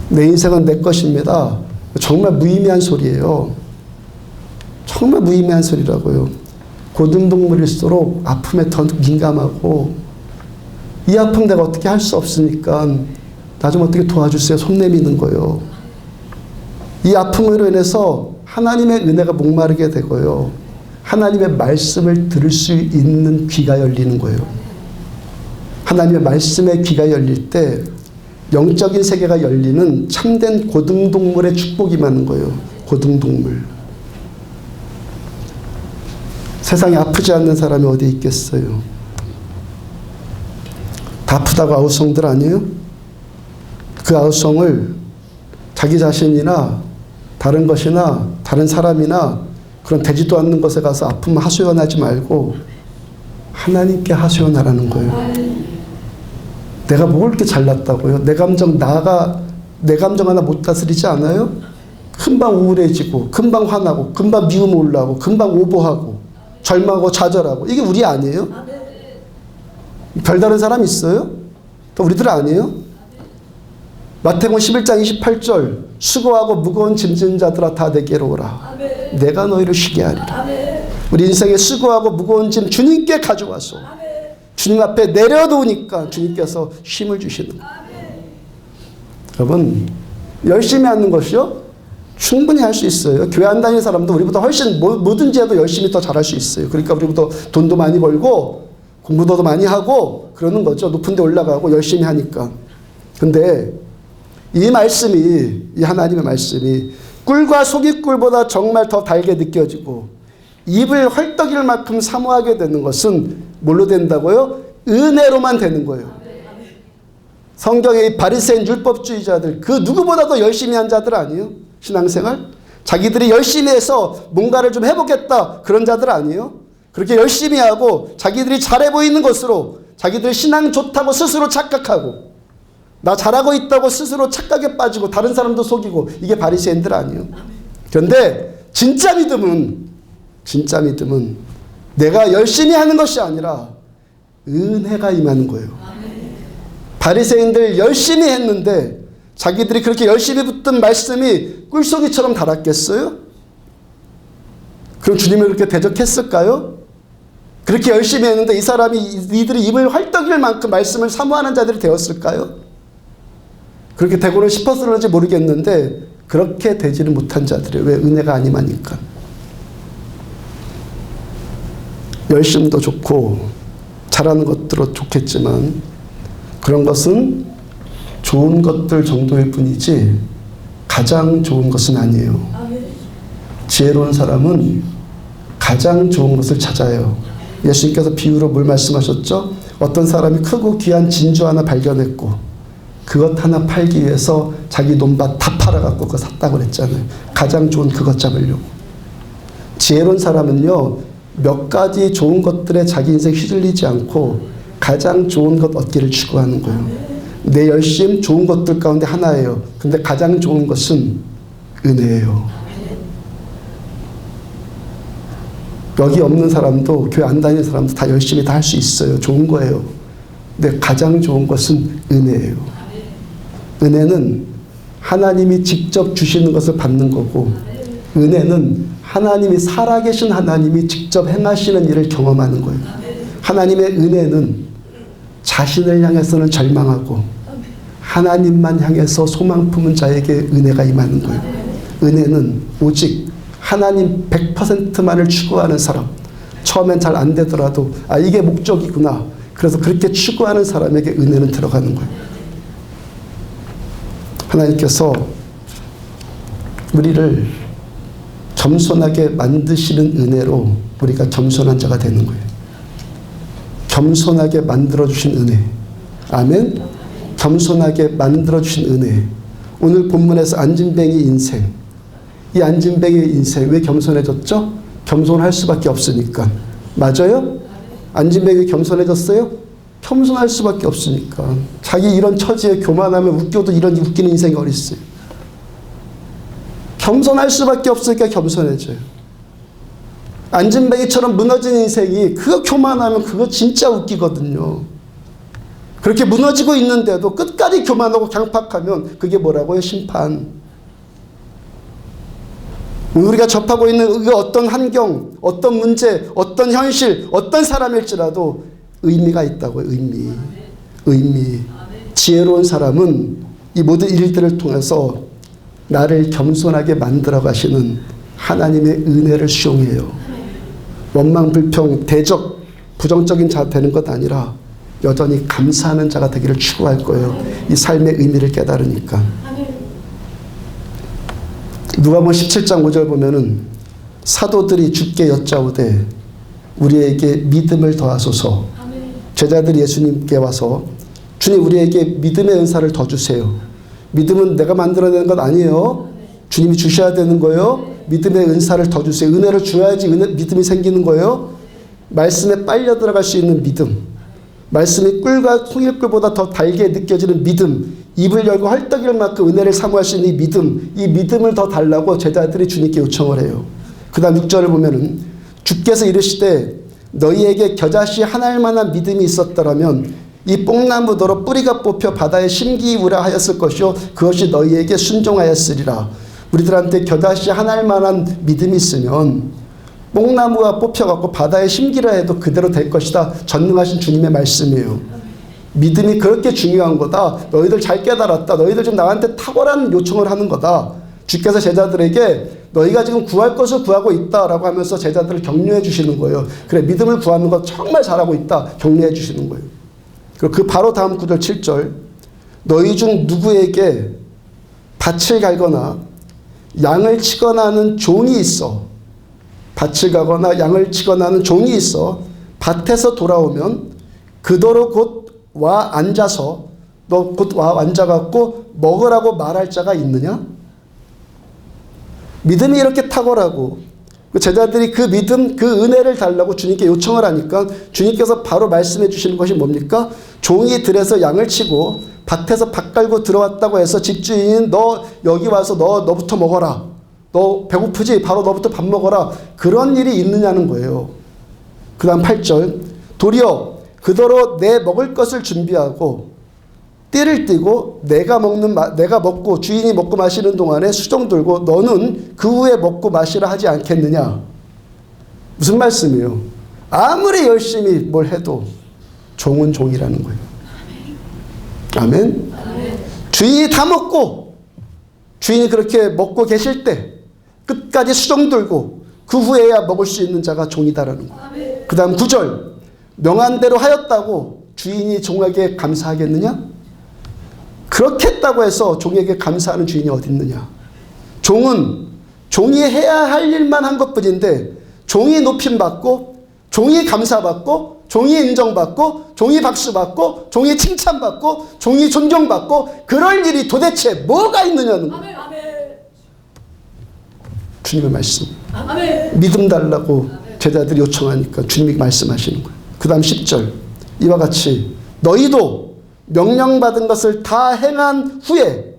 내 인생은 내 것입니다. 정말 무의미한 소리예요. 정말 무의미한 소리라고요. 고등동물일수록 아픔에 더 민감하고, 이 아픔 내가 어떻게 할 수 없으니까 나 좀 어떻게 도와주세요. 손 내미는 거예요. 이 아픔으로 인해서 하나님의 은혜가 목마르게 되고요, 하나님의 말씀을 들을 수 있는 귀가 열리는 거예요. 하나님의 말씀에 귀가 열릴 때 영적인 세계가 열리는 참된 고등동물의 축복이 많은 거예요. 고등동물. 세상에 아프지 않는 사람이 어디 있겠어요? 다 아프다고 아우성들 아니에요? 그 아우성을 자기 자신이나 다른 것이나 다른 사람이나 그런 되지도 않는 것에 가서 아픔 하소연하지 말고 하나님께 하소연하라는 거예요. 내가 뭘 이렇게 잘났다고요? 내 감정 하나 못 다스리지 않아요? 금방 우울해지고, 금방 화나고, 금방 미움 올라오고, 금방 오보하고, 절망하고 좌절하고. 이게 우리 아니에요? 별다른 사람 있어요? 또 우리들 아니에요? 마태복음 11장 28절 수고하고 무거운 짐진 자들아 다 내게로 오라. 아멘. 내가 너희를 쉬게 하리라. 아멘. 우리 인생에 수고하고 무거운 짐 주님께 가져와서 아멘. 주님 앞에 내려놓으니까 주님께서 쉼을 주시는 거예요. 여러분, 열심히 하는 것이요 충분히 할 수 있어요. 교회 안 다니는 사람도 우리보다 훨씬 뭐든지 해도 열심히 더 잘할 수 있어요. 그러니까 우리보다 돈도 많이 벌고 공부도 많이 하고 그러는 거죠. 높은 데 올라가고 열심히 하니까. 근데 이 말씀이, 이 하나님의 말씀이 꿀과 속이 꿀보다 정말 더 달게 느껴지고 입을 헐떡일 만큼 사모하게 되는 것은 뭘로 된다고요? 은혜로만 되는 거예요. 성경의 이 바리새인 율법주의자들, 그 누구보다도 열심히 한 자들 아니에요? 신앙생활? 자기들이 열심히 해서 뭔가를 좀 해보겠다 그런 자들 아니에요? 그렇게 열심히 하고 자기들이 잘해 보이는 것으로 자기들 신앙 좋다고 스스로 착각하고 나 잘하고 있다고 스스로 착각에 빠지고 다른 사람도 속이고 이게 바리새인들 아니에요? 그런데 진짜 믿음은 내가 열심히 하는 것이 아니라 은혜가 임하는 거예요. 바리새인들 열심히 했는데 자기들이 그렇게 열심히 붙든 말씀이 꿀송이처럼 달았겠어요? 그럼 주님을 그렇게 대적했을까요? 그렇게 열심히 했는데 이 사람이 이들이 입을 헐떡일 만큼 말씀을 사모하는 자들이 되었을까요? 그렇게 되고는 싶어서 그런지 모르겠는데 그렇게 되지는 못한 자들이에요. 왜? 은혜가 안 임하니까. 열심도 좋고 잘하는 것들도 좋겠지만 그런 것은 좋은 것들 정도일 뿐이지 가장 좋은 것은 아니에요. 지혜로운 사람은 가장 좋은 것을 찾아요. 예수님께서 비유로 뭘 말씀하셨죠? 어떤 사람이 크고 귀한 진주 하나 발견했고 그것 하나 팔기 위해서 자기 논밭 다 팔아갖고 그거 샀다고 그랬잖아요. 가장 좋은 그것 잡으려고. 지혜로운 사람은요, 몇 가지 좋은 것들에 자기 인생 휘둘리지 않고 가장 좋은 것 얻기를 추구하는 거예요. 내 열심 좋은 것들 가운데 하나예요. 근데 가장 좋은 것은 은혜예요. 여기 없는 사람도 교회 안 다니는 사람도 다 열심히 다 할 수 있어요. 좋은 거예요. 근데 가장 좋은 것은 은혜예요. 은혜는 하나님이 직접 주시는 것을 받는 거고 은혜는 하나님이 살아계신 하나님이 직접 행하시는 일을 경험하는 거예요. 하나님의 은혜는 자신을 향해서는 절망하고 하나님만 향해서 소망 품은 자에게 은혜가 임하는 거예요. 은혜는 오직 하나님 100%만을 추구하는 사람, 처음엔 잘 안 되더라도 아 이게 목적이구나, 그래서 그렇게 추구하는 사람에게 은혜는 들어가는 거예요. 하나님께서 우리를 겸손하게 만드시는 은혜로 우리가 겸손한 자가 되는 거예요. 겸손하게 만들어주신 은혜. 아멘. 겸손하게 만들어주신 은혜. 오늘 본문에서 안진뱅이 인생, 이 안진뱅이 인생 왜 겸손해졌죠? 겸손할 수밖에 없으니까. 맞아요? 안진뱅이 겸손해졌어요? 겸손할 수밖에 없으니까. 자기 이런 처지에 교만하면 웃겨도 이런 웃기는 인생이 어딨어요. 겸손할 수밖에 없으니까 겸손해져요. 안진뱅이처럼 무너진 인생이 그거 교만하면 그거 진짜 웃기거든요. 그렇게 무너지고 있는데도 끝까지 교만하고 강팍하면 그게 뭐라고요? 심판. 우리가 접하고 있는 그 어떤 환경, 어떤 문제, 어떤 현실, 어떤 사람일지라도 의미가 있다고요. 의미. 지혜로운 사람은 이 모든 일들을 통해서 나를 겸손하게 만들어 가시는 하나님의 은혜를 수용해요. 원망, 불평, 대적, 부정적인 자 되는 것 아니라 여전히 감사하는 자가 되기를 추구할 거예요. 이 삶의 의미를 깨달으니까. 누가복음 17장 5절 보면은 사도들이 주께 여짜오되 우리에게 믿음을 더하소서. 제자들이 예수님께 와서 주님 우리에게 믿음의 은사를 더 주세요. 믿음은 내가 만들어내는 것 아니에요. 주님이 주셔야 되는 거예요. 믿음의 은사를 더 주세요. 은혜를 줘야지 믿음이 생기는 거예요. 말씀에 빨려 들어갈 수 있는 믿음. 말씀이 꿀과 송일꿀보다 더 달게 느껴지는 믿음. 입을 열고 헐떡일 만큼 은혜를 사모할 수 있는 이 믿음. 이 믿음을 더 달라고 제자들이 주님께 요청을 해요. 그 다음 6절을 보면은 주께서 이르시되 너희에게 겨자씨 하나일 만한 믿음이 있었더라면 이 뽕나무더러 뿌리가 뽑혀 바다에 심기우라하였을 것이요 그것이 너희에게 순종하였으리라. 우리들한테 겨다시 하나일 만한 믿음이 있으면 뽕나무가 뽑혀갖고 바다에 심기라 해도 그대로 될 것이다. 전능하신 주님의 말씀이에요. 믿음이 그렇게 중요한 거다. 너희들 잘 깨달았다. 너희들 지금 나한테 탁월한 요청을 하는 거다. 주께서 제자들에게 너희가 지금 구할 것을 구하고 있다라고 하면서 제자들을 격려해 주시는 거예요. 그래, 믿음을 구하는 거 정말 잘하고 있다. 격려해 주시는 거예요. 그리고 그 바로 다음 구절 7절 너희 중 누구에게 밭을 갈거나 양을 치거나 하는 종이 있어. 밭을 가거나 양을 치거나 하는 종이 있어. 밭에서 돌아오면 그더러 곧 와 앉아서 너 곧 와 앉아갖고 먹으라고 말할 자가 있느냐? 믿음이 이렇게 탁월하고 제자들이 그 믿음, 그 은혜를 달라고 주님께 요청을 하니까 주님께서 바로 말씀해 주시는 것이 뭡니까? 종이 들에서 양을 치고 밭에서 밭 갈고 들어왔다고 해서 집주인이 너 여기 와서 너부터 먹어라. 너 배고프지? 바로 너부터 밥 먹어라. 그런 일이 있느냐는 거예요. 그 다음 8절 도리어 그더러 내 먹을 것을 준비하고 띠를 띠고 내가 먹고 주인이 먹고 마시는 동안에 수종 들고 너는 그 후에 먹고 마시라 하지 않겠느냐. 무슨 말씀이에요? 아무리 열심히 뭘 해도 종은 종이라는 거예요. 아멘. 주인이 다 먹고 주인이 그렇게 먹고 계실 때 끝까지 수종 들고 그 후에야 먹을 수 있는 자가 종이다라는 거예요. 그 다음 9절 명한 대로 하였다고 주인이 종에게 감사하겠느냐? 그렇게 했다고 해서 종에게 감사하는 주인이 어디 있느냐? 종은 종이 해야 할 일만 한 것뿐인데 종이 높임받고 종이 감사받고 종이 인정받고 종이 박수받고 종이 칭찬받고 종이 존경받고 그럴 일이 도대체 뭐가 있느냐는 거예요. 주님의 말씀. 믿음 달라고 제자들이 요청하니까 주님이 말씀하시는 거예요. 그 다음 10절 이와 같이 너희도 명령받은 것을 다 행한 후에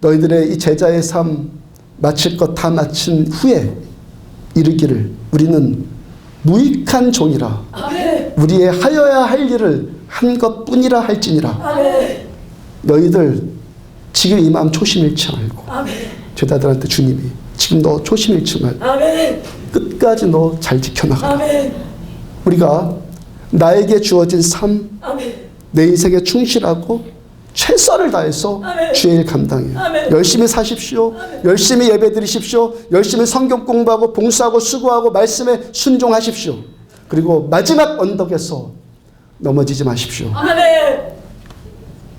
너희들의 이 제자의 삶 마칠 것 다 마친 후에 이르기를 우리는 무익한 종이라 우리의 하여야 할 일을 한 것뿐이라 할지니라. 너희들 지금 이 마음 초심 잃지 말고 제자들한테 주님이 지금 너 초심 잃지 말고 끝까지 너 잘 지켜나가라. 우리가 나에게 주어진 삶 내 인생에 충실하고 최선을 다해서 주의 일 감당해요. 열심히 사십시오. 열심히 예배 드리십시오. 열심히 성경 공부하고 봉사하고 수고하고 말씀에 순종하십시오. 그리고 마지막 언덕에서 넘어지지 마십시오.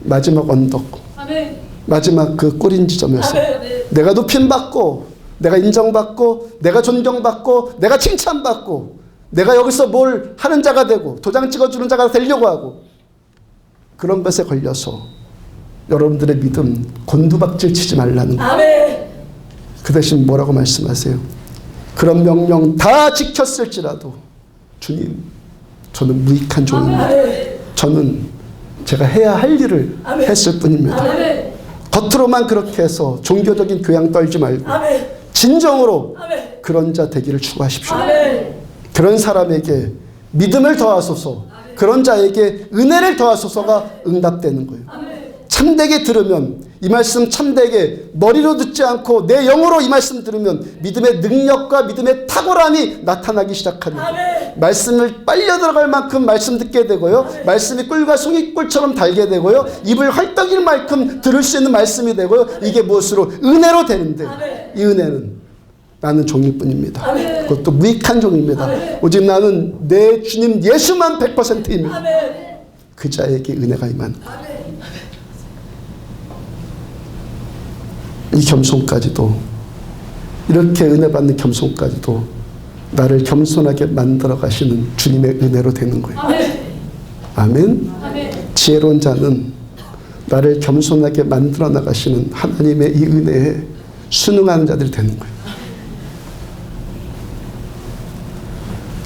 마지막 언덕 마지막 그 꼬린 지점에서 내가 높임받고 내가 인정받고 내가 존경받고 내가 칭찬받고 내가 여기서 뭘 하는 자가 되고 도장 찍어주는 자가 되려고 하고 그런 것에 걸려서 여러분들의 믿음 곤두박질 치지 말라는 거예요. 그 대신 뭐라고 말씀하세요? 그런 명령 다 지켰을지라도 주님 저는 무익한 종입니다. 저는 제가 해야 할 일을 했을 뿐입니다. 겉으로만 그렇게 해서 종교적인 교양 떨지 말고 진정으로 그런 자 되기를 추구하십시오. 그런 사람에게 믿음을 더하소서 그런 자에게 은혜를 더하소서가 응답되는 거예요. 참되게 들으면 이 말씀 참되게 머리로 듣지 않고 내 영으로 이 말씀 들으면 믿음의 능력과 믿음의 탁월함이 나타나기 시작합니다. 말씀을 빨려 들어갈 만큼 말씀 듣게 되고요. 말씀이 꿀과 송이꿀처럼 달게 되고요. 입을 헐떡일 만큼 들을 수 있는 말씀이 되고요. 이게 무엇으로? 은혜로 되는데 이 은혜는 나는 종일 뿐입니다. 그것도 무익한 종입니다. 오직 나는 내 주님 예수만 100%입니다. 그 자에게 은혜가 임하는 거예요. 이 겸손까지도 이렇게 은혜 받는 겸손까지도 나를 겸손하게 만들어 가시는 주님의 은혜로 되는 거예요. 아멘. 지혜로운 자는 나를 겸손하게 만들어 나가시는 하나님의 이 은혜에 순응하는 자들이 되는 거예요.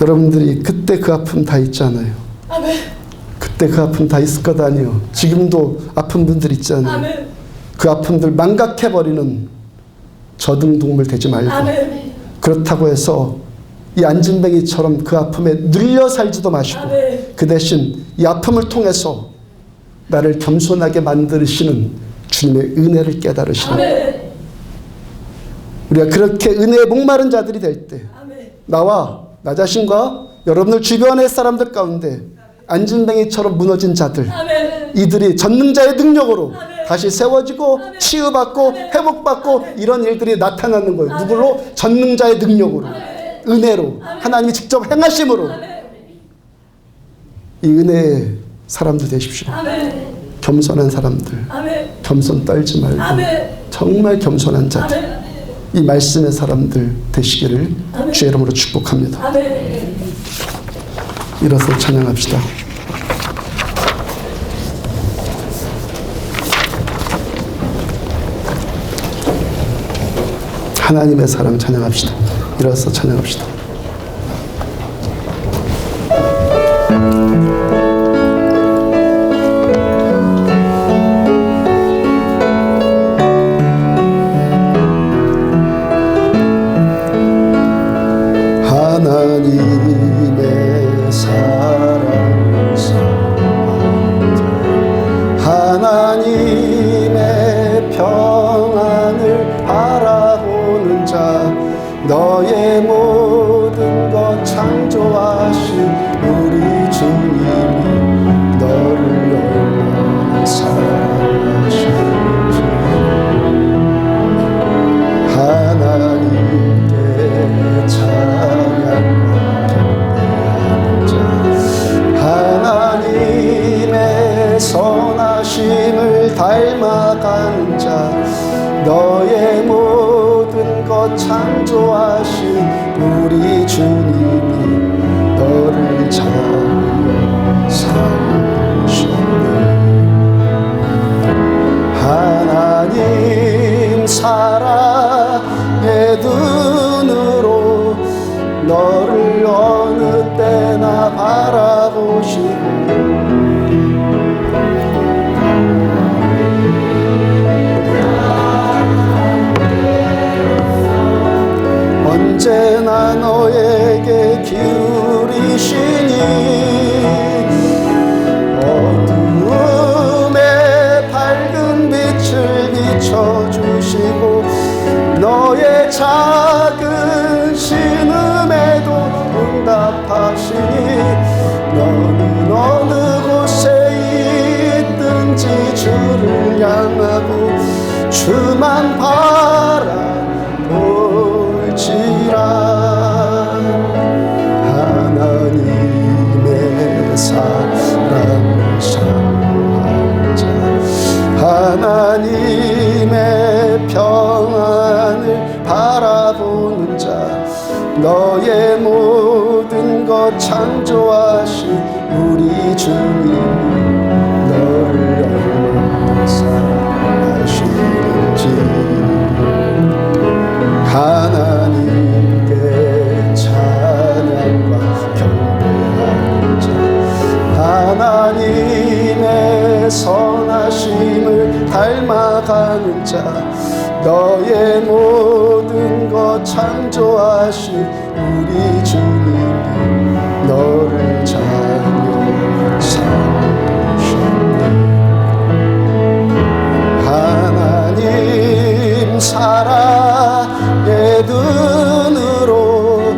여러분들이 그때 그 아픔 다 있잖아요. 그때 그 아픔 다 있을 것 아니에요. 지금도 아픈 분들 있잖아요. 그 아픔들 망각해버리는 저등동물 되지 말고 그렇다고 해서 이 안진뱅이처럼 그 아픔에 눌려 살지도 마시고 그 대신 이 아픔을 통해서 나를 겸손하게 만드시는 주님의 은혜를 깨달으시는 우리가 그렇게 은혜에 목마른 자들이 될 때 나와 나 자신과 여러분들 주변의 사람들 가운데 안진뱅이처럼 무너진 자들 이들이 전능자의 능력으로 다시 세워지고 치유받고 회복받고 이런 일들이 나타나는 거예요. 누굴로? 전능자의 능력으로 은혜로 하나님이 직접 행하심으로 이 은혜의 사람들 되십시오. 겸손한 사람들 겸손 떨지 말고 정말 겸손한 자들 이 말씀의 사람들 되시기를 주의 이름으로 축복합니다. 일어서 찬양합시다. 하나님의 사랑 찬양합시다. 일어서 찬양합시다. 하나님의 사랑 하나님의 평안을 바라보는 자 너의 모든 것 창조하신 우리 주님이 너를 얼마나 사랑하시는지 하나님께 찬양과 경배하는 자 하나님의 선하심을 닮아가는 자 너의 모든 것 창조하신 우리 주님이 너를 자유로 삼으셨네. 하나님 사랑의 눈으로 너를 어느 때나 바라보시고 언제나 너에게 기울이시니 어두움에 밝은 빛을 비춰주시고 너의 작은 신음에도 응답하시니 너는 어느 곳에 있든지 주를 향하고 주만 바라볼지라 하나님의 사랑을 사모하는 자 하나님의 평안을 바라보는 자 너의 모든 것 창조하신 우리 주님이 너를 얼마나 사랑하시는지 하나님께 찬양과 경배하는 자 하나님의 선하심을 닮아가는 자 너의 모든 것 창조하신 우리 주님이 너를 자녀 삼으셨네. 하나님 사랑의 눈으로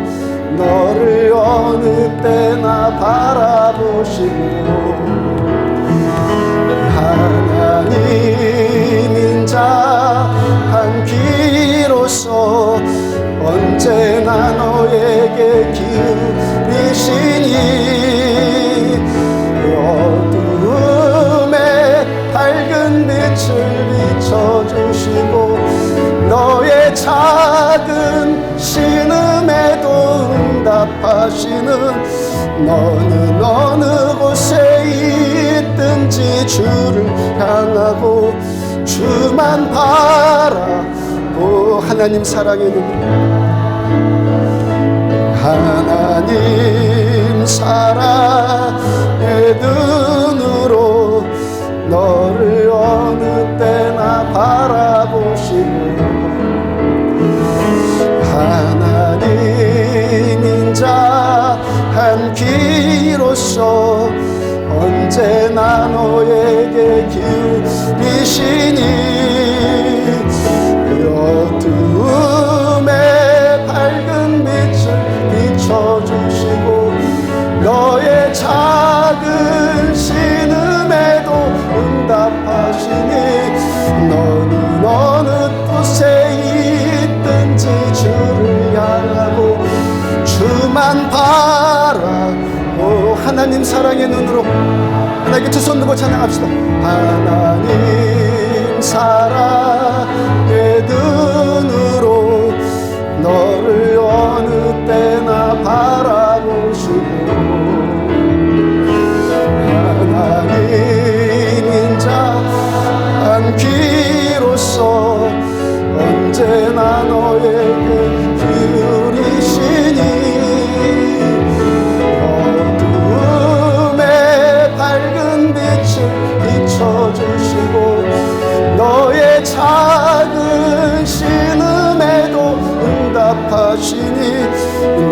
너를 어느 때나 바라보시고 하나님 인자한 귀로서 언제나 너에게 기울이시니 어두움에 밝은 빛을 비춰주시고 너의 작은 신음에도 응답하시는 너는 어느 곳에 있든지 주를 향하고 주만 바라보 하나님 사랑의 눈 하나님 사랑의 눈으로 너를 어느 때나 바라보시고 하나님 하나님 사랑의 눈으로 하나님께 두 손 들고 찬양합시다. 하나님 사랑의 눈으로 너를 어느 때나 바라보시고 하나님 인자한 귀로서 언제나 너에게 기울이시니 어둠의 밝은 빛을 비춰주시고 너의 작은 신음에도 응답하시니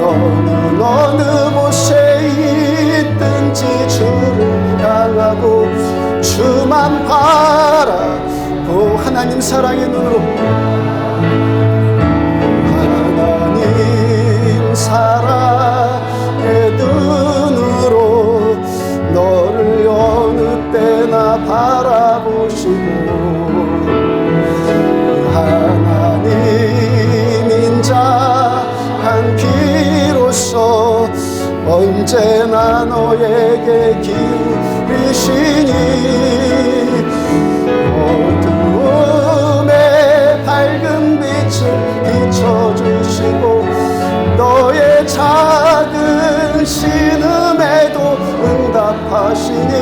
너는 어느 곳에 있든지 주를 향하고 주만 바라보 하나님 사랑의 눈으로 하나님 사랑의 눈으로 너를 어느 때나 바라보시고 하나님 인자한 귀로서 언제나 너에게 기울이시니 어둠의 밝은 빛을 비춰주시고 너의 작은 신음에도 응답하시니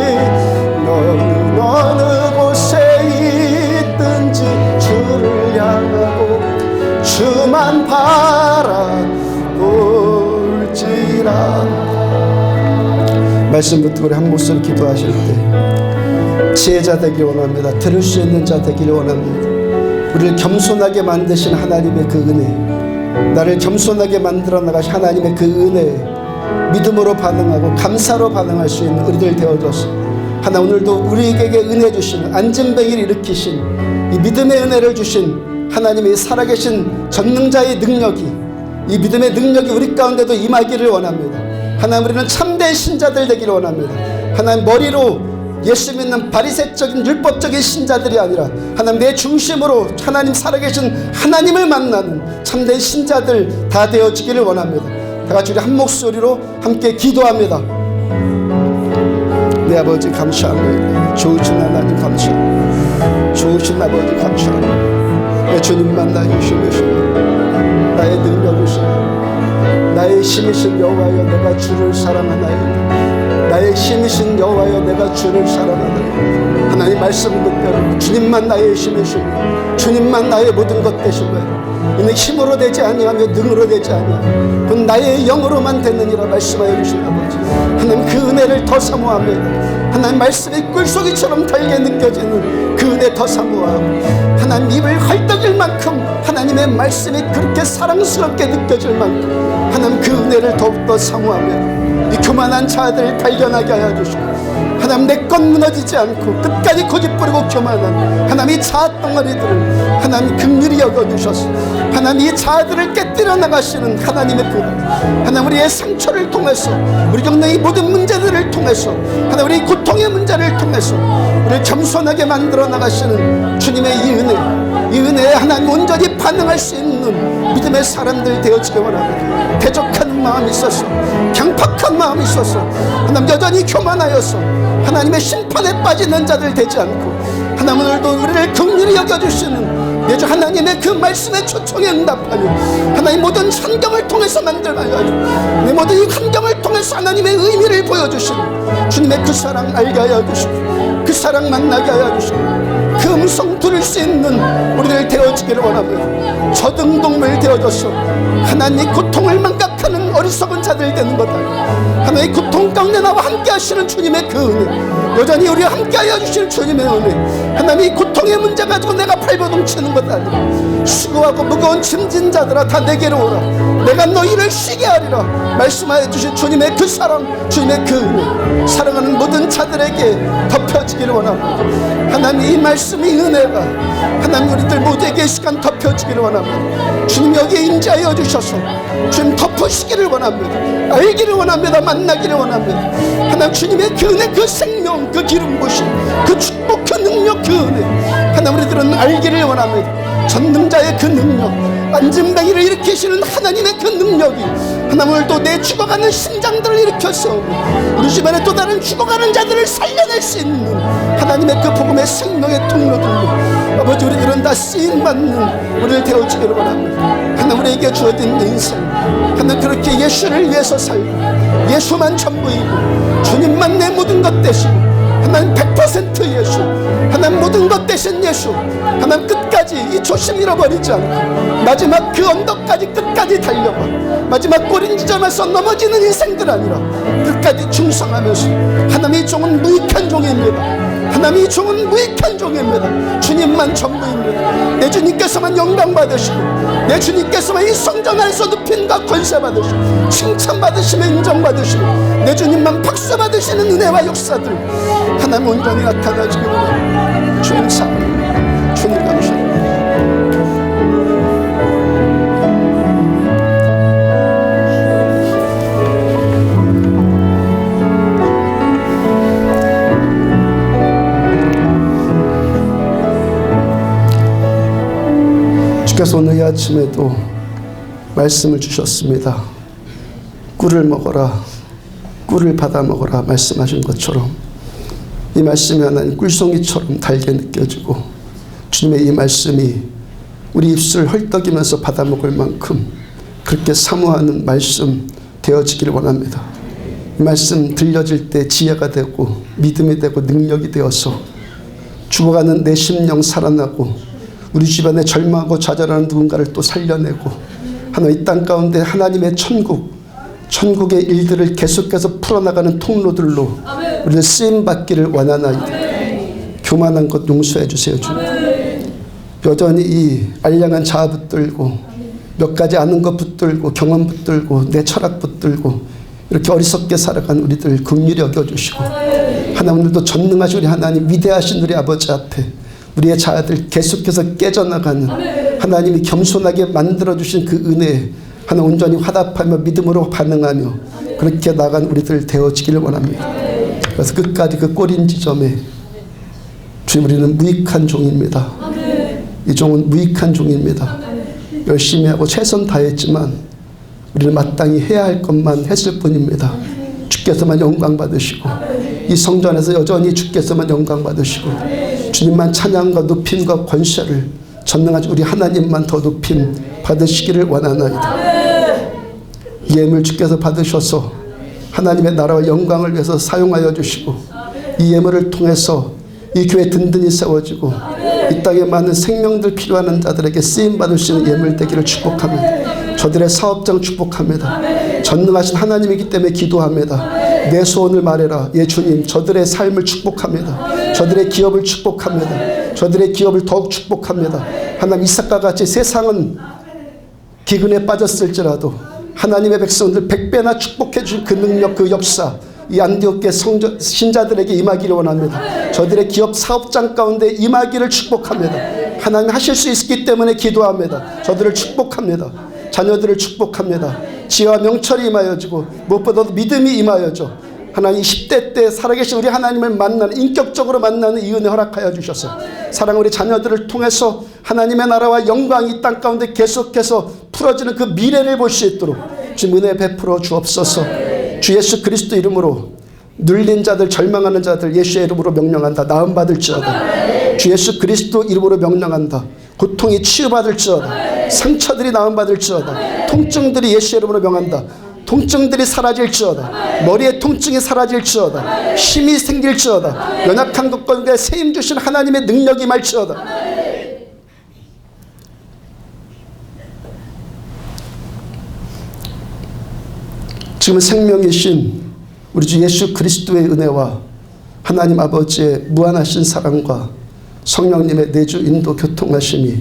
너는 어느 곳에 있든지 주를 향하고 주만 바라볼지라. 말씀 듣고 우리 한 목소리 기도하실 때 지혜자 되기를 원합니다. 들을 수 있는 자 되기를 원합니다. 우리를 겸손하게 만드신 하나님의 그 은혜, 나를 겸손하게 만들어 나가신 하나님의 그 은혜에 믿음으로 반응하고 감사로 반응할 수 있는 우리들 되어줘서 하나 오늘도 우리에게 은혜 주시는 안진뱅이를 일으키신 이 믿음의 은혜를 주신 하나님의 살아계신 전능자의 능력이, 이 믿음의 능력이 우리 가운데도 임하기를 원합니다. 하나님 우리는 참된 신자들 되기를 원합니다. 하나님 머리로 예수 믿는 바리새적인 율법적인 신자들이 아니라 하나님 내 중심으로 하나님 살아계신 하나님을 만나는 참된 신자들 다 되어지기를 원합니다. 다같이 우리 한 목소리로 함께 기도합니다. 내 아버지 감사합니다. 좋으신 하나님 감사합니다. 좋으신 아버지 감사합니다. 내 주님만 나의 힘이시고 나의 능력이시고 나의 힘이신 여호와여 내가 주를 사랑하나이다. 나의 힘이신 여호와여 내가 주를 사랑하나이다. 하나님 말씀 듣대로 주님만 나의 힘이시고 주님만 나의 모든 것 되신 거예요. 이는 힘으로 되지 아니하며 능으로 되지 아니하며 곧 나의 영으로만 되느니라 말씀하여 주신 아버지, 하나님 그 은혜를 더 사모합니다. 하나님 말씀이 꿀속이처럼 달게 느껴지는 그 은혜 더 사모하고 하나님 입을 헐떡일 만큼 하나님의 말씀이 그렇게 사랑스럽게 느껴질 만큼 하나님 그 은혜를 더욱더 사모하며 이 교만한 자들을 발견하게 하여 주시고 하나님 내 것 무너지지 않고 끝까지 고집부리고 교만한 하나님 이 자아덩어리들을 하나님 긍휼히 여겨주셔서 하나님 이 자아들을 깨뜨려 나가시는 하나님의 그 하나님 우리의 상처를 통해서 우리 겪는 이 모든 문제들을 통해서 하나님 우리 고통의 문제를 통해서 우리를 겸손하게 만들어 나가시는 주님의 이 은혜에 하나님 온전히 반응할 수 있는 믿음의 사람들 되어지기 원합니다. 대적한 마음이 있어서 강팍한 마음이 있어서 하나님 여전히 교만하여서 하나님의 심판에 빠지는 자들 되지 않고 하나님 오늘도 우리를 긍휼히 여겨주시는 내주 하나님의 그 말씀에 초청에 응답하며 하나님 모든 환경을 통해서 만들어가지고 내 모든 이 환경을 통해서 하나님의 의미를 보여주시는 주님의 그 사랑 알게 하여 주시고 그 사랑 만나게 하여 주시고 그 음성 들을 수 있는 우리들 되어지기를 원하며 저등동물 되어져서 하나님 고통을 망각하는 어리석은 자들 되는 것 아니에요. 하나님 고통 가운데 나와 함께 하시는 주님의 그 은혜, 여전히 우리와 함께 하여 주시는 주님의 은혜, 하나님 이 고통의 문제 가지고 내가 발버둥치는 것 아니에요. 수고하고 무거운 짐진 자들아 다 내게로 오라, 내가 너희를 쉬게 하리라 말씀하여 주신 주님의 그 사랑, 주님의 그 은혜, 사랑하는 모든 자들에게 덮여지기를 원합니다. 하나님 이 말씀이 은혜가 하나님 우리들 모두에게 이 시간 덮여지기를 원합니다. 주님 여기에 임재하여 주셔서 주님 덮으시기를 원합니다. 알기를 원합니다. 만나기를 원합니다. 하나님 주님의 그 은혜, 그 생명, 그 기름 부심, 그 축복, 그 능력, 그 은혜 하나님 우리들은 알기를 원합니다. 전능자의 그 능력, 안진뱅이를 일으키시는 하나님의 그 능력이 하나님 오늘도 내 죽어가는 심장들을 일으켜서 우리 집안에 또 다른 죽어가는 자들을 살려낼 수 있는 하나님의 그 복음의 생명의 통로들로 아버지 우리들은 다 쓰임받는 우리를 되어주기를 원합니다. 하나님 우리에게 주어진 인생 하나님 그렇게 예수를 위해서 살고 예수만 전부이고 주님만 내 모든 것 되시고 하나님 100% 예수 하나님 모든 것 되신 예수 하나님 끝까지 이 조심 잃어버리지 않고 마지막 그 언덕까지 끝까지 달려가 마지막 꼬린 지점에서 넘어지는 인생들 아니라 끝까지 충성하면서 하나님 이 종은 무익한 종입니다. 하나님 이 종은 무익한 종입니다. 주님만 전부입니다. 내 주님께서만 영광 받으시고 내 주님께서만 이 성전 안에서 높임과 권세 받으시고 칭찬 받으시며 인정 받으시고 내 주님만 박수 받으시는 은혜와 역사들 하나님 온전히 나타나시기를 원합니다. 주님 사랑합니다. 주님 감사합니다. 주께서 오늘 이 아침에도 말씀을 주셨습니다. 꿀을 먹어라, 꿀을 받아 먹어라 말씀하신 것처럼 이 말씀이 하나님 꿀송이처럼 달게 느껴지고 주님의 이 말씀이 우리 입술을 헐떡이면서 받아 먹을 만큼 그렇게 사모하는 말씀 되어지기를 원합니다. 이 말씀 들려질 때 지혜가 되고 믿음이 되고 능력이 되어서 죽어가는 내 심령 살아나고 우리 집안에 절망하고 좌절하는 누군가를 또 살려내고 하나님 이 땅 가운데 하나님의 천국의 일들을 계속해서 풀어나가는 통로들로 우리는 쓰임받기를 원하나이다. 교만한 것 용서해 주세요 주님. 여전히 이 알량한 자아 붙들고 몇 가지 아는 것 붙들고 경험 붙들고 내 철학 붙들고 이렇게 어리석게 살아간 우리들 긍휼히 여겨주시고 하나님 오늘도 전능하신 우리 하나님 위대하신 우리 아버지 앞에 우리의 자아들 계속해서 깨져나가는 하나님이 겸손하게 만들어주신 그 은혜에 하나 온전히 화답하며 믿음으로 반응하며 그렇게 나간 우리들 되어지기를 원합니다. 그래서 끝까지 그 꼬린 지점에 주님 우리는 무익한 종입니다. 이 종은 무익한 종입니다. 열심히 하고 최선 다했지만 우리는 마땅히 해야 할 것만 했을 뿐입니다. 주께서만 영광 받으시고 이 성전에서 여전히 주께서만 영광 받으시고 주님만 찬양과 높임과 권세를 전능하신 우리 하나님만 더 높임 받으시기를 원하나이다. 이 예물 주께서 받으셔서 하나님의 나라와 영광을 위해서 사용하여 주시고 이 예물을 통해서 이 교회 든든히 세워지고 이 땅에 많은 생명들 필요한 자들에게 쓰임받을 수 있는 예물 되기를 축복합니다. 저들의 사업장 축복합니다. 전능하신 하나님이기 때문에 기도합니다. 내 소원을 말해라. 예 주님 저들의 삶을 축복합니다. 저들의 기업을 축복합니다. 저들의 기업을 더욱 축복합니다. 하나님 이삭과 같이 세상은 기근에 빠졌을지라도 하나님의 백성들 100배나 축복해 주신 그 능력 그 역사 이 안디옥의 신자들에게 임하기를 원합니다. 저들의 기업 사업장 가운데 임하기를 축복합니다. 하나님 하실 수 있기 때문에 기도합니다. 저들을 축복합니다. 자녀들을 축복합니다. 지혜와 명철이 임하여지고 무엇보다도 믿음이 임하여져 하나님 10대 때 살아계신 우리 하나님을 만나는 인격적으로 만나는 이 은혜 허락하여 주셔서 사랑 우리 자녀들을 통해서 하나님의 나라와 영광이 이 땅 가운데 계속해서 풀어지는 그 미래를 볼 수 있도록 주님 은혜 베풀어 주옵소서. 주 예수 그리스도 이름으로 눌린 자들 절망하는 자들 예수의 이름으로 명령한다. 나음 받을지어다. 주 예수 그리스도 이름으로 명령한다. 고통이 치유받을지어다. 상처들이 나음 받을지어다. 통증들이 예수의 이름으로 명한다. 통증들이 사라질지어다. 머리의 통증이 사라질지어다. 힘이 생길지어다. 연약한 것 가운데 세임 주신 하나님의 능력이 말지어다. 지금 생명이신 우리 주 예수 그리스도의 은혜와 하나님 아버지의 무한하신 사랑과 성령님의 내주 인도 교통하심이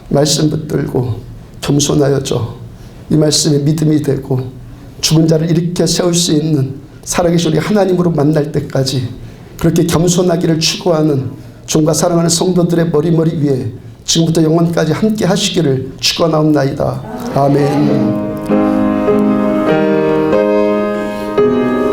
말씀 붙들고 겸손하여져 이 말씀이 믿음이 되고 죽은 자를 일으켜 세울 수 있는 살아계신 우리 하나님으로 만날 때까지 그렇게 겸손하기를 추구하는 종과 사랑하는 성도들의 머리머리 위에 지금부터 영원까지 함께 하시기를 축원하옵나이다. 아멘.